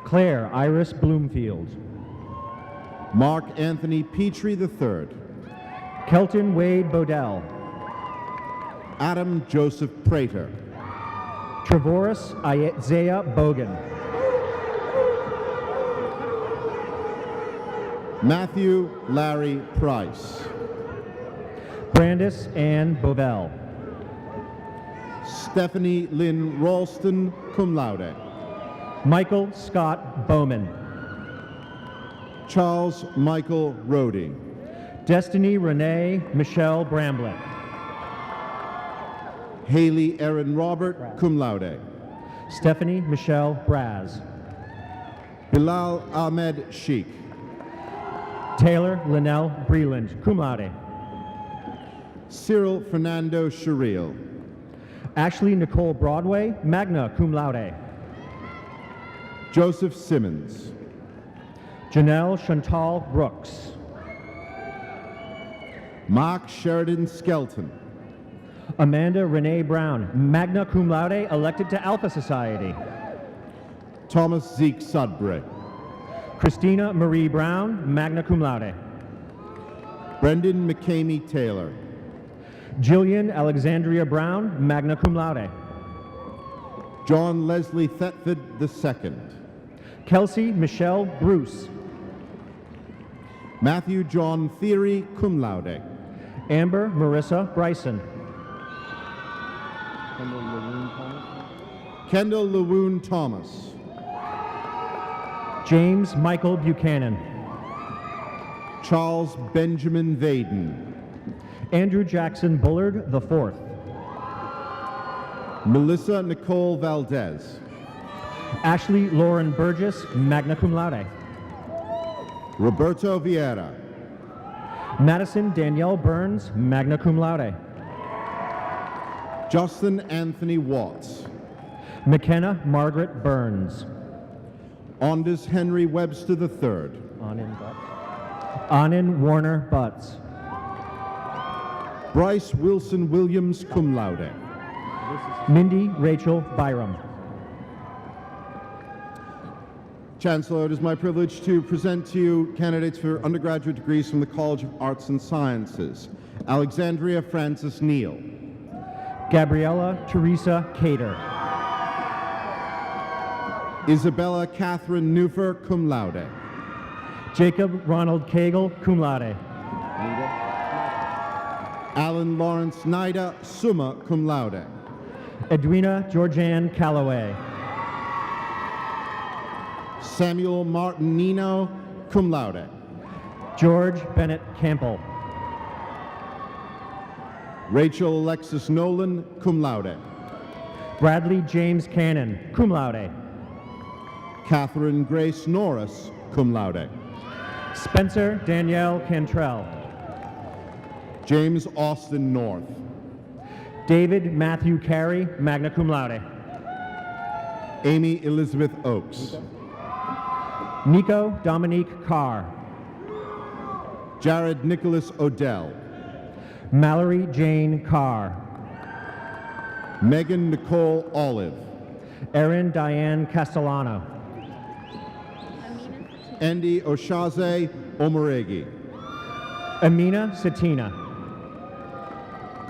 Claire Iris Bloomfield. Mark Anthony Petrie III. Kelton Wade Bodell. Adam Joseph Prater. Trevoris Isaiah Bogan. Matthew Larry Price. Brandis Ann Bovell. Stephanie Lynn Ralston, cum laude. Michael Scott Bowman. Charles Michael Rohde. Destiny Renee Michelle Bramblett. Haley Erin Robert, cum laude. Stephanie Michelle Braz. Bilal Ahmed Sheikh. Taylor Linnell Breland, cum laude. Cyril Fernando Sherrill. Ashley Nicole Broadway, magna cum laude. Joseph Simmons. Janelle Chantal Brooks. Mark Sheridan Skelton. Amanda Renee Brown, magna cum laude, elected to Alpha Society. Thomas Zeke Sudbury. Christina Marie Brown, magna cum laude. Brendan McCamey Taylor. Jillian Alexandria Brown, magna cum laude. John Leslie Thetford II. Kelsey Michelle Bruce. Matthew John Theory, cum laude. Amber Marissa Bryson. Kendall Lewoon Thomas. James Michael Buchanan. Charles Benjamin Vaden. Andrew Jackson Bullard IV. Melissa Nicole Valdez. Ashley Lauren Burgess, magna cum laude. Roberto Vieira. Madison Danielle Burns, magna cum laude. Justin Anthony Watts. McKenna Margaret Burns. Ondus Henry Webster III. Anand Warner Butts. Bryce Wilson Williams, cum laude. Mindy Rachel Byram. Chancellor, it is my privilege to present to you candidates for undergraduate degrees from the College of Arts and Sciences. Alexandria Francis Neal. Gabriella Teresa Cater. Isabella Catherine Newfer, cum laude. Jacob Ronald Cagle, cum laude. Alan Lawrence Nida, summa cum laude. Edwina Georgianne Calloway. Samuel Martin Nino, cum laude. George Bennett Campbell. Rachel Alexis Nolan, cum laude. Bradley James Cannon, cum laude. Catherine Grace Norris, cum laude. Spencer Danielle Cantrell. James Austin North. David Matthew Carey, magna cum laude. Amy Elizabeth Oakes. Nico Dominique Carr. Jared Nicholas Odell. Mallory Jane Carr. Megan Nicole Olive. Erin Diane Castellano. Andy Oshaze Omoregi. Amina Satina.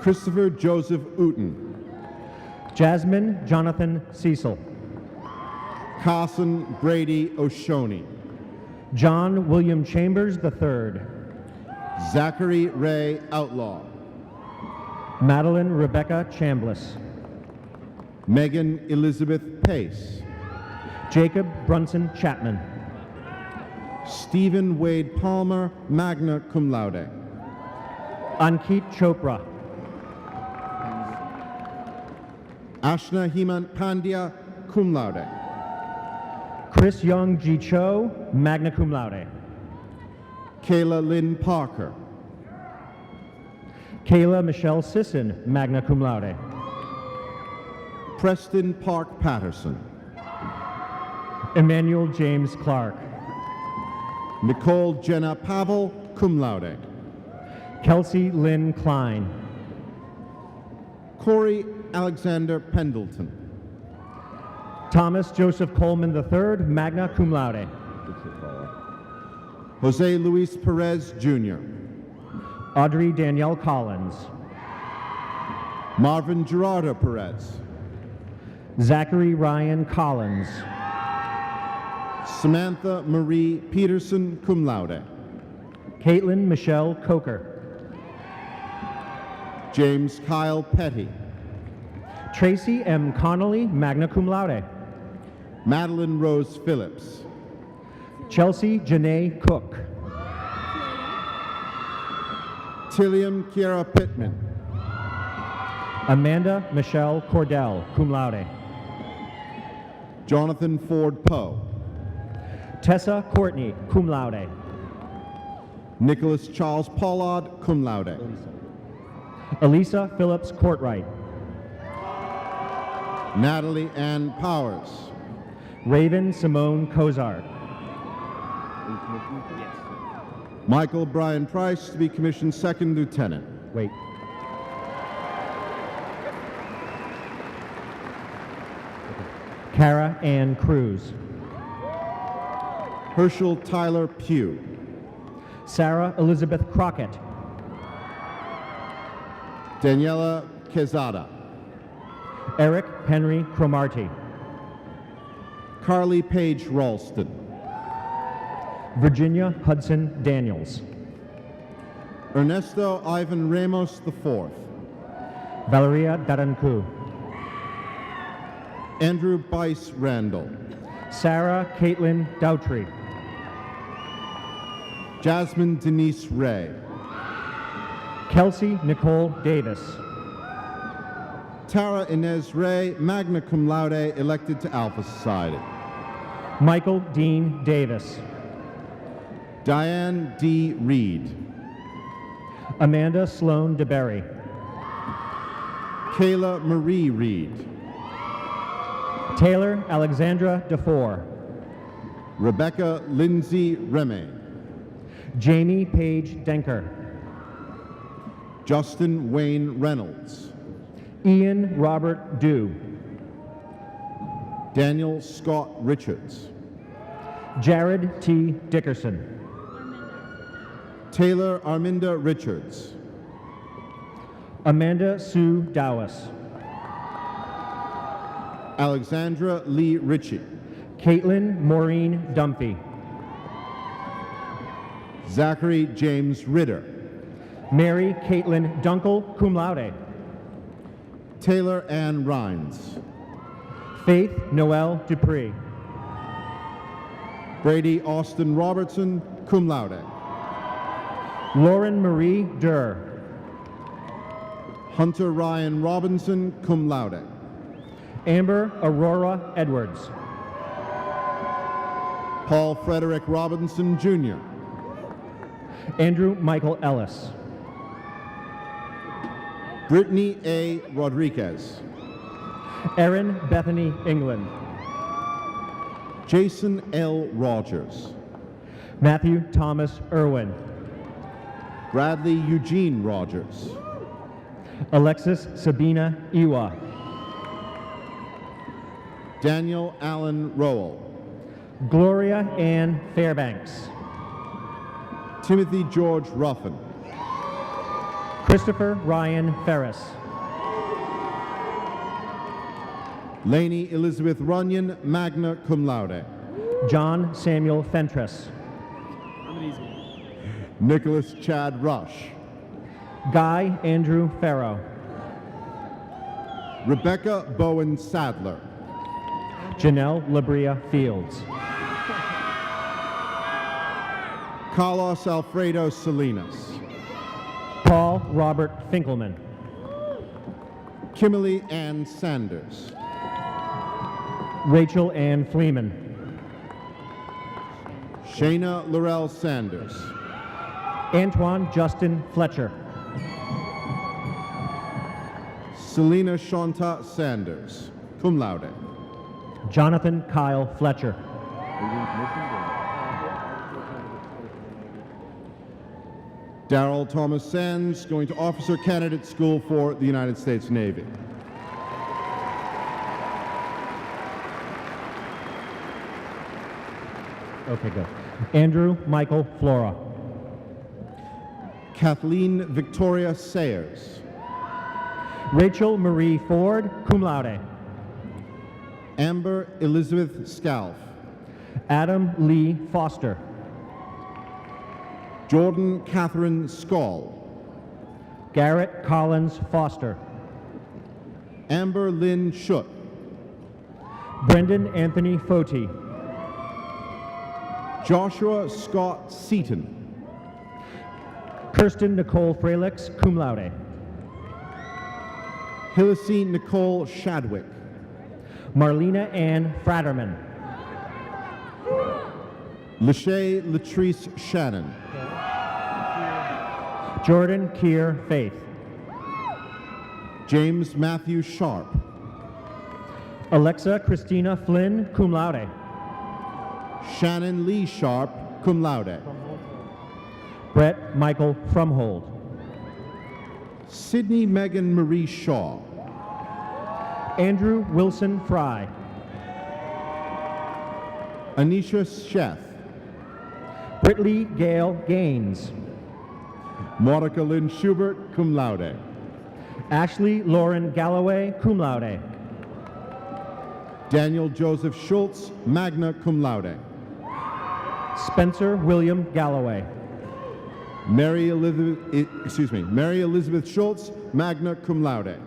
Christopher Joseph Uten. Jasmine Jonathan Cecil. Carson Brady Oshoni. John William Chambers III. Zachary Ray Outlaw. Madeline Rebecca Chambliss. Megan Elizabeth Pace. Jacob Brunson Chapman. Stephen Wade Palmer, magna cum laude. Ankit Chopra. Ashna Hemant Pandya, cum laude. Chris Young Ji Cho, magna cum laude. Kayla Lynn Parker. Kayla Michelle Sisson, magna cum laude. Preston Park Patterson. Emmanuel James Clark. Nicole Jenna Pavel, cum laude. Kelsey Lynn Klein. Corey Alexander Pendleton. Thomas Joseph Coleman III, magna cum laude. Jose Luis Perez, Jr. Audrey Danielle Collins. Marvin Gerardo Perez. Zachary Ryan Collins. Samantha Marie Peterson, cum laude. Caitlin Michelle Coker. James Kyle Petty. Tracy M. Connolly, magna cum laude. Madeline Rose Phillips. Chelsea Janae Cook. Tilliam Kiera Pittman. Amanda Michelle Cordell, cum laude. Jonathan Ford Poe. Tessa Courtney, cum laude. Nicholas Charles Pollard, cum laude. Elisa Phillips Courtright. Natalie Ann Powers. Raven Simone Kozart. Michael Brian Price to be commissioned second lieutenant. Wait. Kara Ann Cruz. Herschel Tyler Pugh. Sarah Elizabeth Crockett. Daniela Quezada. Eric Henry Cromarty. Carly Page Ralston. Virginia Hudson Daniels. Ernesto Ivan Ramos IV. Valeria Darancu. Andrew Bice Randall. Sarah Caitlin Doutry. Jasmine Denise Ray. Kelsey Nicole Davis. Tara Inez Ray, magna cum laude, elected to Alpha Society. Michael Dean Davis. Diane D. Reed. Amanda Sloan DeBerry. Kayla Marie Reed. Taylor Alexandra DeFore. Rebecca Lindsay Reme. Jamie Page Denker. Justin Wayne Reynolds. Ian Robert Dew. Daniel Scott Richards. Jared T. Dickerson. Taylor Arminda Richards. Amanda Sue Dowis. Alexandra Lee Ritchie. Caitlin Maureen Dumphy. Zachary James Ritter. Mary Caitlin Dunkel, cum laude. Taylor Ann Rhines. Faith Noel Dupree. Brady Austin Robertson, cum laude. Lauren Marie Durr. Hunter Ryan Robinson, cum laude. Amber Aurora Edwards. Paul Frederick Robinson, Jr. Andrew Michael Ellis. Brittany A. Rodriguez. Erin Bethany England. Jason L. Rogers. Matthew Thomas Irwin. Bradley Eugene Rogers. Alexis Sabina Iwa. Daniel Allen Rowell. Gloria Ann Fairbanks. Timothy George Ruffin. Christopher Ryan Ferris. Lainey Elizabeth Runyon, magna cum laude. John Samuel Fentress. Nicholas Chad Rush. Guy Andrew Farrow. Rebecca Bowen Sadler. Janelle Labria Fields. Carlos Alfredo Salinas. Paul Robert Finkelman. Kimberly Ann Sanders. Rachel Ann Fleeman. Shayna Laurel Sanders. Antoine Justin Fletcher. Selena Shanta Sanders, cum laude. Jonathan Kyle Fletcher. Darrell Thomas Sands, going to Officer Candidate School for the United States Navy. Okay, good. Andrew Michael Flora. Kathleen Victoria Sayers. Rachel Marie Ford, cum laude. Amber Elizabeth Scalf. Adam Lee Foster. Jordan Catherine Skall. Garrett Collins Foster. Amber Lynn Schutt. Brendan Anthony Foti. Joshua Scott Seaton. Kirsten Nicole Fralix, cum laude. Hillisy Nicole Shadwick. Marlena Ann Fratterman. Lachey Latrice Shannon. Jordan Keir Faith. James Matthew Sharp. Alexa Christina Flynn, cum laude. Shannon Lee Sharp, cum laude. Brett Michael Frumhold. Sydney Megan Marie Shaw. Andrew Wilson Fry. Anisha Sheth. Britley Gail Gaines. Monica Lynn Schubert, cum laude. Ashley Lauren Galloway, cum laude. Daniel Joseph Schultz, magna cum laude. Spencer William Galloway. Mary Elizabeth Schultz, magna cum laude.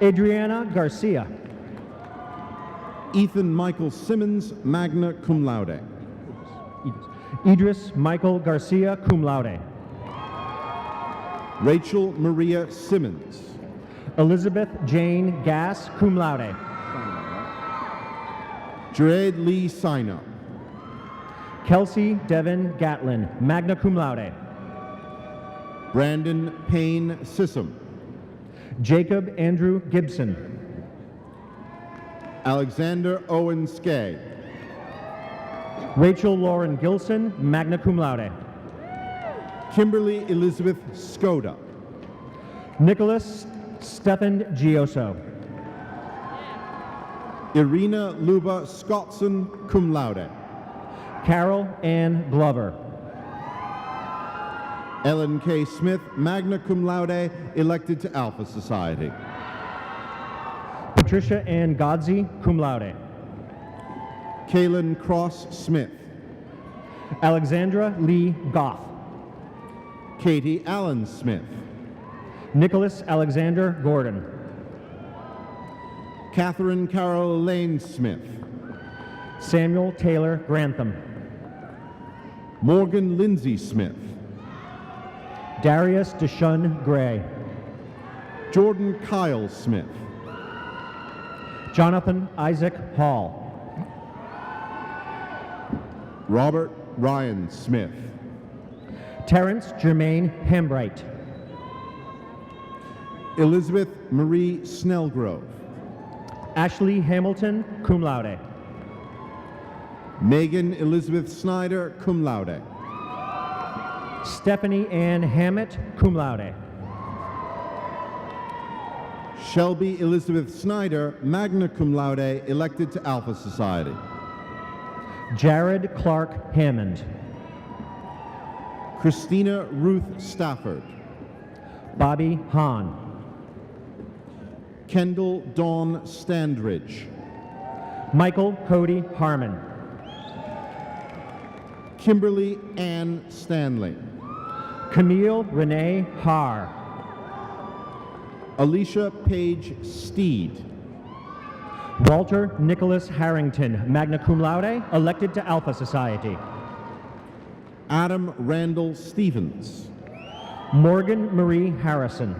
Adriana Garcia. Ethan Michael Simmons, magna cum laude. Idris Michael Garcia, cum laude. Rachel Maria Simmons. Elizabeth Jane Gass, cum laude. Jared Lee Sino. Kelsey Devin Gatlin, magna cum laude. Brandon Payne Sissom. Jacob Andrew Gibson. Alexander Owen Skay. Rachel Lauren Gilson, magna cum laude. Kimberly Elizabeth Skoda. Nicholas Stephan Gioso. Irina Luba Scottson, cum laude. Carol Ann Glover. Ellen K. Smith, magna cum laude, elected to Alpha Society. Patricia Ann Godzi, cum laude. Kaylin Cross Smith. Alexandra Lee Goff. Katie Allen Smith. Nicholas Alexander Gordon. Catherine Carol Elaine Smith. Samuel Taylor Grantham. Morgan Lindsay Smith. Darius Deshun Gray. Jordan Kyle Smith. Jonathan Isaac Hall. Robert Ryan Smith. Terrence Jermaine Hambright. Elizabeth Marie Snellgrove. Ashley Hamilton, cum laude. Megan Elizabeth Snyder, cum laude. Stephanie Ann Hammett, cum laude. Shelby Elizabeth Snyder, magna cum laude, elected to Alpha Society. Jared Clark Hammond. Christina Ruth Stafford. Bobby Hahn. Kendall Dawn Standridge. Michael Cody Harmon. Kimberly Ann Stanley. Camille Renee Haar. Alicia Page Steed. Walter Nicholas Harrington, magna cum laude, elected to Alpha Society. Adam Randall Stevens. Morgan Marie Harrison.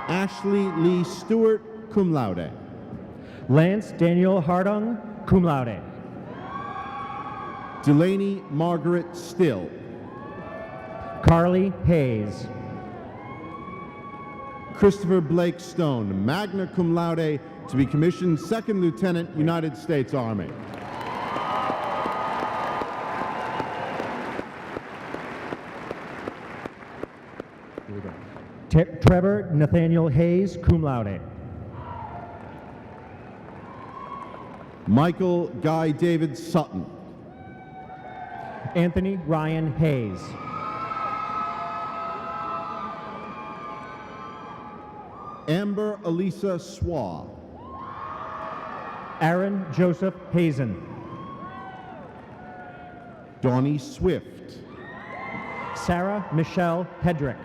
Ashley Lee Stewart, cum laude. Lance Daniel Hardung, cum laude. Delaney Margaret Still. Carly Hayes. Christopher Blake Stone, magna cum laude, to be commissioned Second Lieutenant, United States Army. Trevor Nathaniel Hayes, cum laude. Michael Guy David Sutton. Anthony Ryan Hayes. Amber Elisa Swaw. Aaron Joseph Hazen. Donnie Swift. Sarah Michelle Hedrick.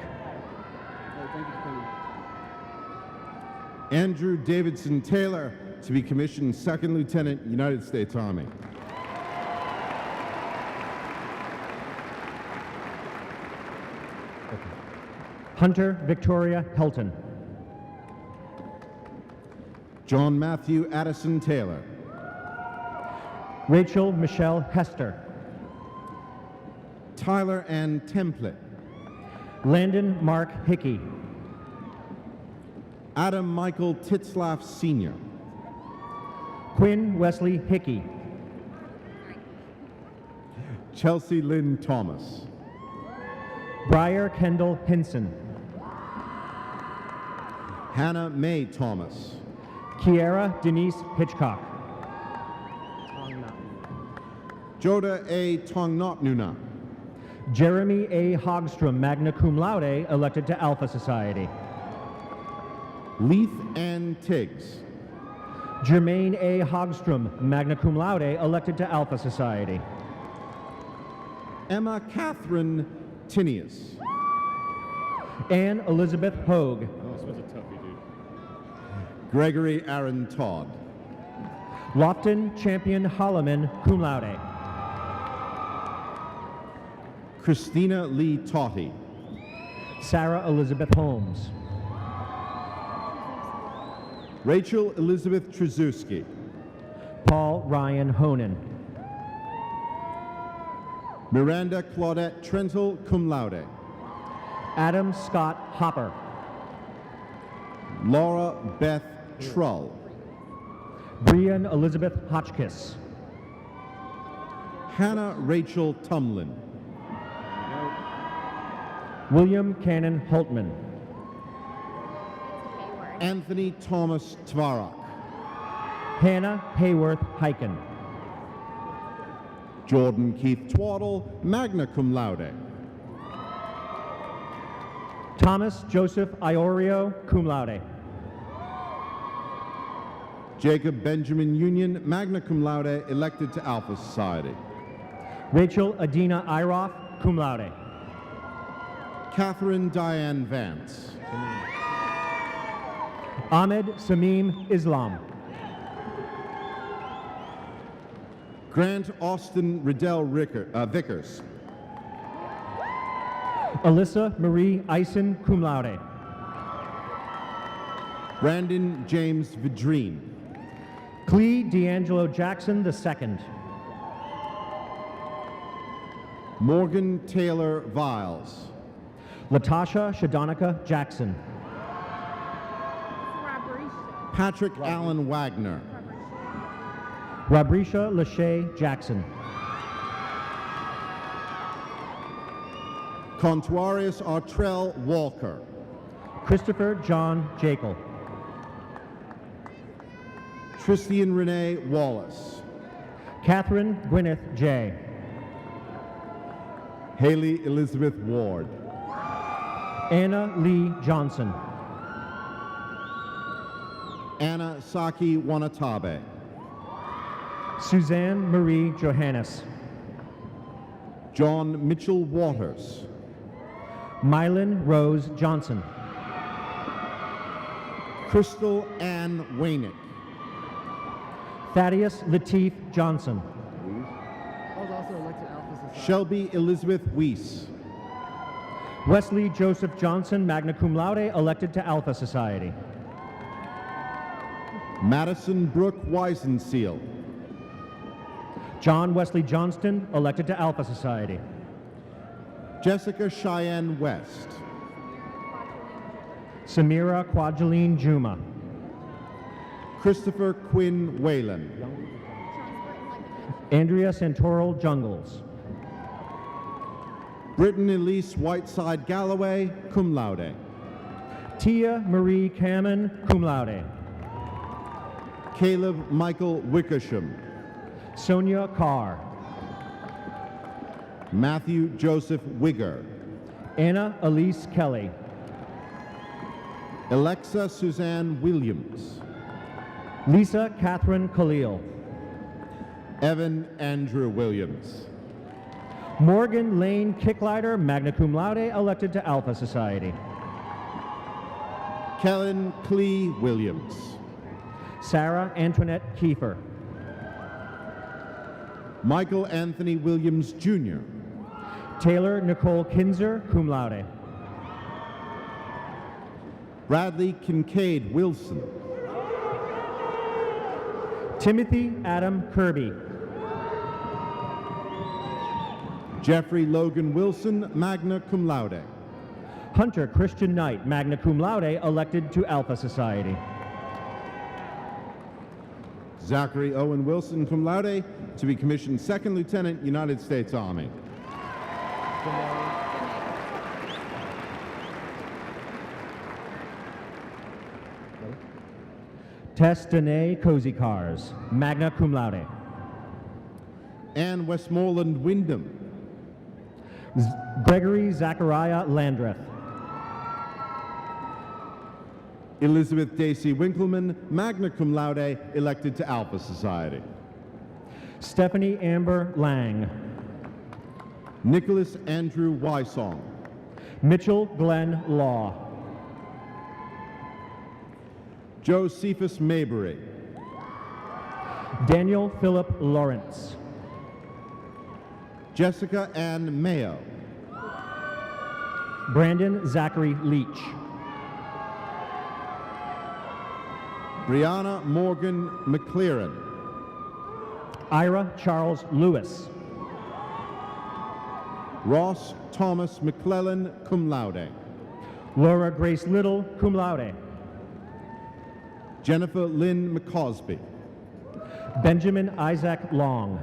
Andrew Davidson Taylor, to be commissioned Second Lieutenant, United States Army. Hunter Victoria Helton. John Matthew Addison Taylor. Rachel Michelle Hester. Tyler Ann Template. Landon Mark Hickey. Adam Michael Titzlaff Sr. Quinn Wesley Hickey. Chelsea Lynn Thomas. Briar Kendall Hinson. Hannah Mae Thomas. Kiara Denise Hitchcock. Joda A. Tongnotnuna. Jeremy A. Hogstrom, magna cum laude, elected to Alpha Society. Leith Ann Tiggs. Jermaine A. Hogstrom, magna cum laude, elected to Alpha Society. Emma Catherine Tinius. Anne Elizabeth Hogue. Gregory Aaron Todd. Lofton Champion Holloman, cum laude. Christina Lee Totty. Sarah Elizabeth Holmes. Rachel Elizabeth Trzeski. Paul Ryan Honan. Miranda Claudette Trentle, cum laude. Adam Scott Hopper. Laura Beth Trull. Brian Elizabeth Hotchkiss. Hannah Rachel Tumlin. William Cannon Holtman. Anthony Thomas Tvarok. Hannah Hayworth Hyken. Jordan Keith Twaddle, magna cum laude. Thomas Joseph Iorio, cum laude. Jacob Benjamin Union, magna cum laude, elected to Alpha Society. Rachel Adina Iroff, cum laude. Catherine Diane Vance. Ahmed Samim Islam. Grant Austin Riddell Vickers. Alyssa Marie Eisen, cum laude. Brandon James Vidrine. Clee D'Angelo Jackson II. Morgan Taylor Viles. Latasha Shadonica Jackson. Patrick Allen Wagner. Rabrisha Lachey Jackson. Contuarius Artrell Walker. Christopher John Jekyll. Tristian Renee Wallace. Catherine Gwyneth J. Haley Elizabeth Ward. Anna Lee Johnson. Anna Saki Wanatabe. Suzanne Marie Johannes. John Mitchell Waters. Mylan Rose Johnson. Crystal Ann Wainick. Thaddeus Lateef Johnson. I was also elected Alpha Shelby Elizabeth Weiss. Wesley Joseph Johnson, magna cum laude, elected to Alpha Society. Madison Brooke Weisenseal. John Wesley Johnston, elected to Alpha Society. Jessica Cheyenne West. Samira Quajaline Juma. Christopher Quinn Whalen. Andrea Santoral Jungles. Britton Elise Whiteside Galloway, cum laude. Tia Marie Kamen, cum laude. Caleb Michael Wickersham. Sonia Carr. Matthew Joseph Wigger. Anna Elise Kelly. Alexa Suzanne Williams. Lisa Catherine Khalil. Evan Andrew Williams. Morgan Lane Kicklider, magna cum laude, elected to Alpha Society. Kellen Clee Williams. Sarah Antoinette Kiefer. Michael Anthony Williams Jr. Taylor Nicole Kinzer, cum laude. Bradley Kincaid Wilson. Timothy Adam Kirby. Jeffrey Logan Wilson, magna cum laude. Hunter Christian Knight, magna cum laude, elected to Alpha Society. Zachary Owen Wilson, cum laude, to be commissioned Second Lieutenant, United States Army. Tess Danae Cozy Cars, magna cum laude. Ann Westmoreland Wyndham. Gregory Zachariah Landreth. Elizabeth Daisy Winkleman, magna cum laude, elected to Alpha Society. Stephanie Amber Lang. Nicholas Andrew Wysong. Mitchell Glenn Law. Josephus Maybury. Daniel Philip Lawrence. Jessica Ann Mayo. Brandon Zachary Leach. Brianna Morgan McLaren. Ira Charles Lewis. Ross Thomas McClellan, cum laude. Laura Grace Little, cum laude. Jennifer Lynn McCosby. Benjamin Isaac Long.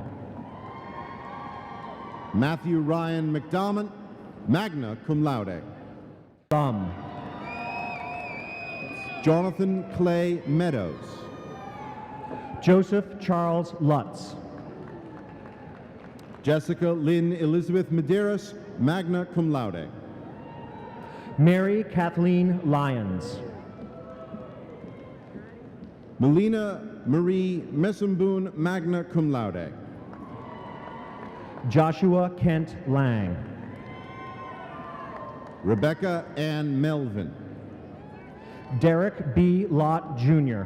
Matthew Ryan McDormand, magna cum laude. Bum. Jonathan Clay Meadows. Joseph Charles Lutz. Jessica Lynn Elizabeth Medeiros, magna cum laude. Mary Kathleen Lyons. Melina Marie Mesumboon, magna cum laude. Joshua Kent Lang. Rebecca Ann Melvin. Derek B. Lott, Jr.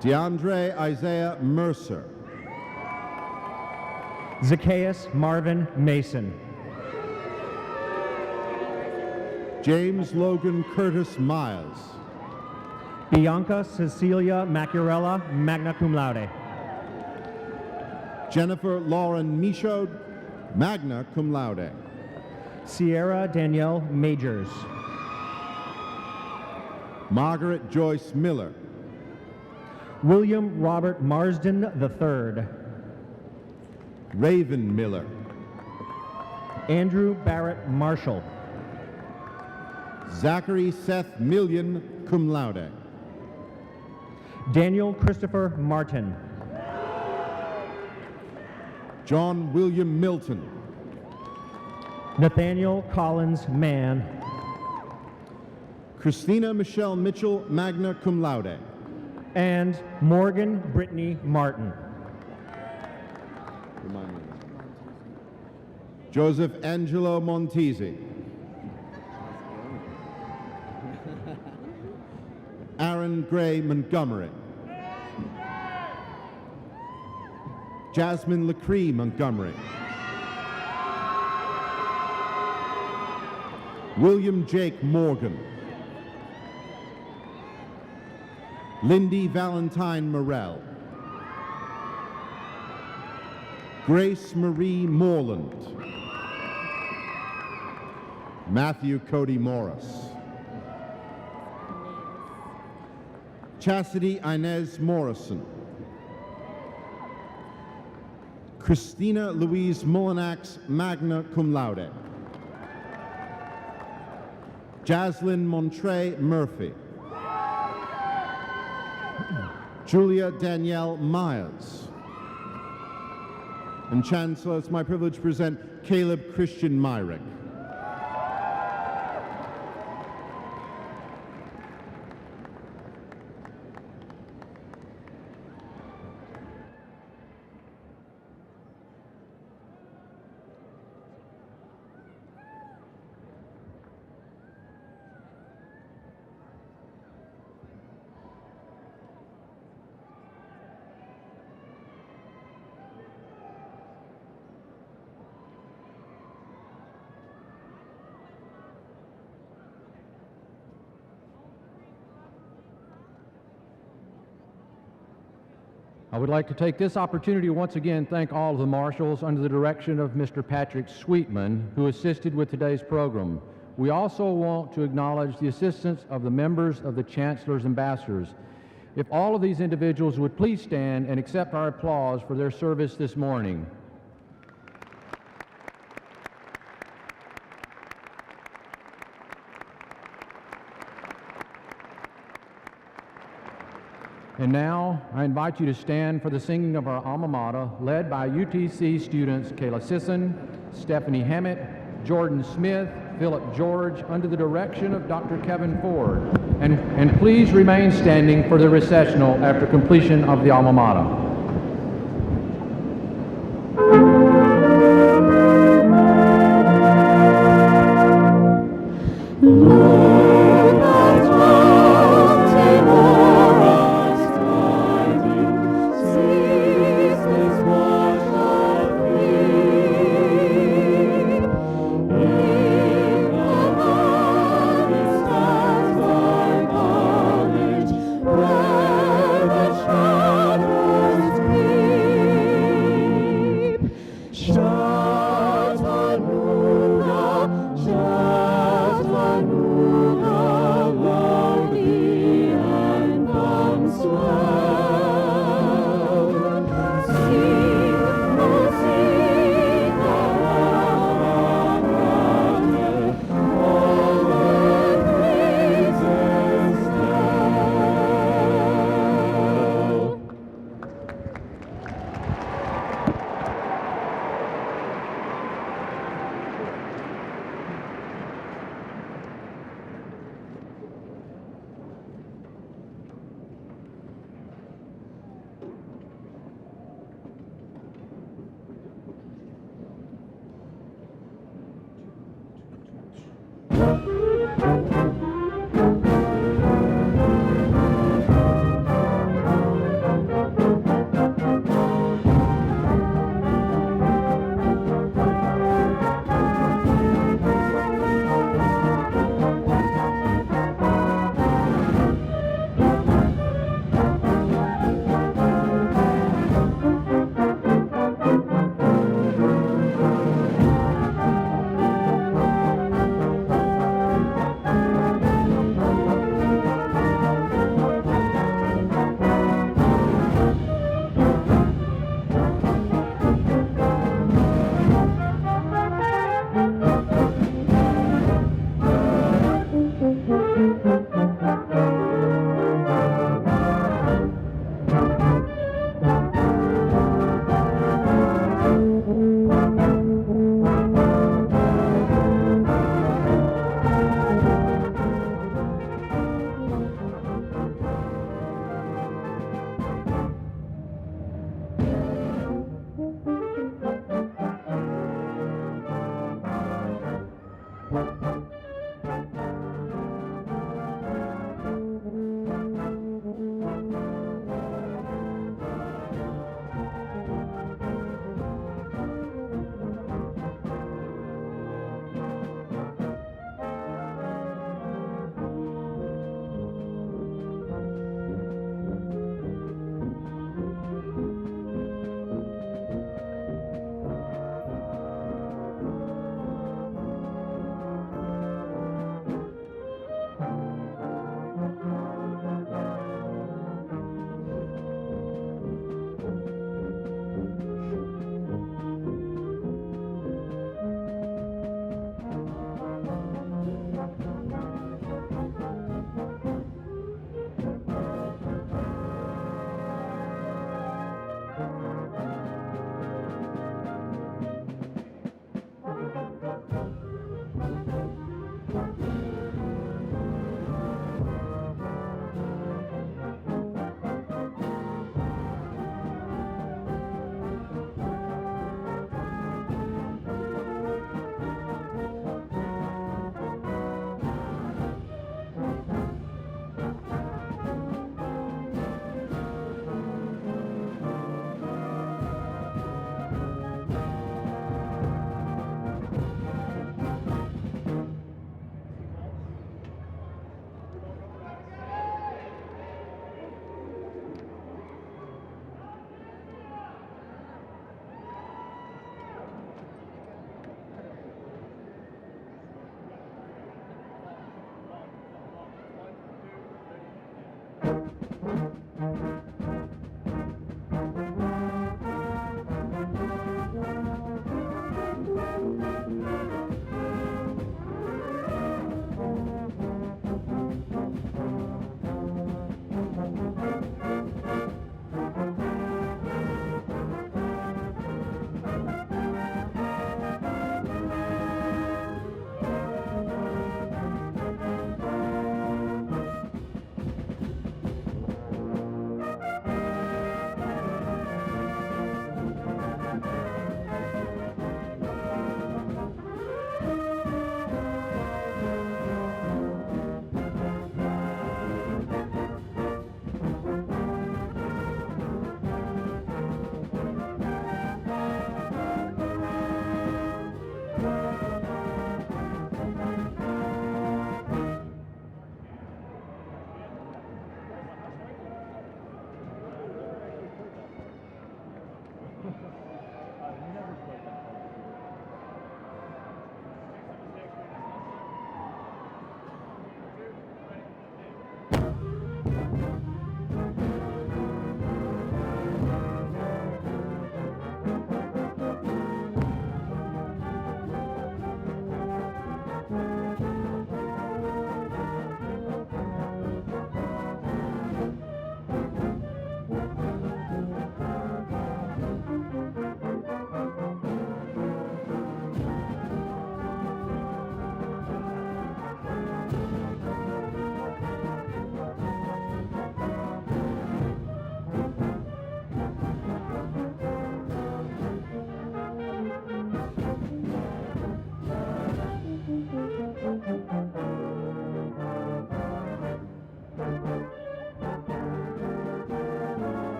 DeAndre Isaiah Mercer. Zacchaeus Marvin Mason. James Logan Curtis Miles. Bianca Cecilia Macurella, magna cum laude. Jennifer Lauren Michaud, magna cum laude. Sierra Danielle Majors. Margaret Joyce Miller. William Robert Marsden III. Raven Miller. Andrew Barrett Marshall. Zachary Seth Million, cum laude. Daniel Christopher Martin. John William Milton. Nathaniel Collins Mann. Christina Michelle Mitchell, magna cum laude. And Morgan Brittany Martin. Remind me. Joseph Angelo Montesi. Aaron Gray Montgomery. Jasmine LaCree Montgomery. William Jake Morgan. Lindy Valentine Morell. Grace Marie Moreland. Matthew Cody Morris. Chastity Inez Morrison. Christina Louise Mullinax, magna cum laude. Jaslyn Montre Murphy. Julia Danielle Myers. And Chancellor, it's my privilege to present Caleb Christian Myrick. I would like to take this opportunity to once again thank all of the marshals under the direction of Mr. Patrick Sweetman, who assisted with today's program. We also want to acknowledge the assistance of the members of the Chancellor's ambassadors. If all of these individuals would please stand and accept our applause for their service this morning. And now, I invite you to stand for the singing of our alma mater, led by UTC students Kayla Sisson, Stephanie Hammett, Jordan Smith, Philip George, under the direction of Dr. Kevin Ford. And please remain standing for the recessional after completion of the alma mater. Chattanooga, Chattanooga.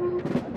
you.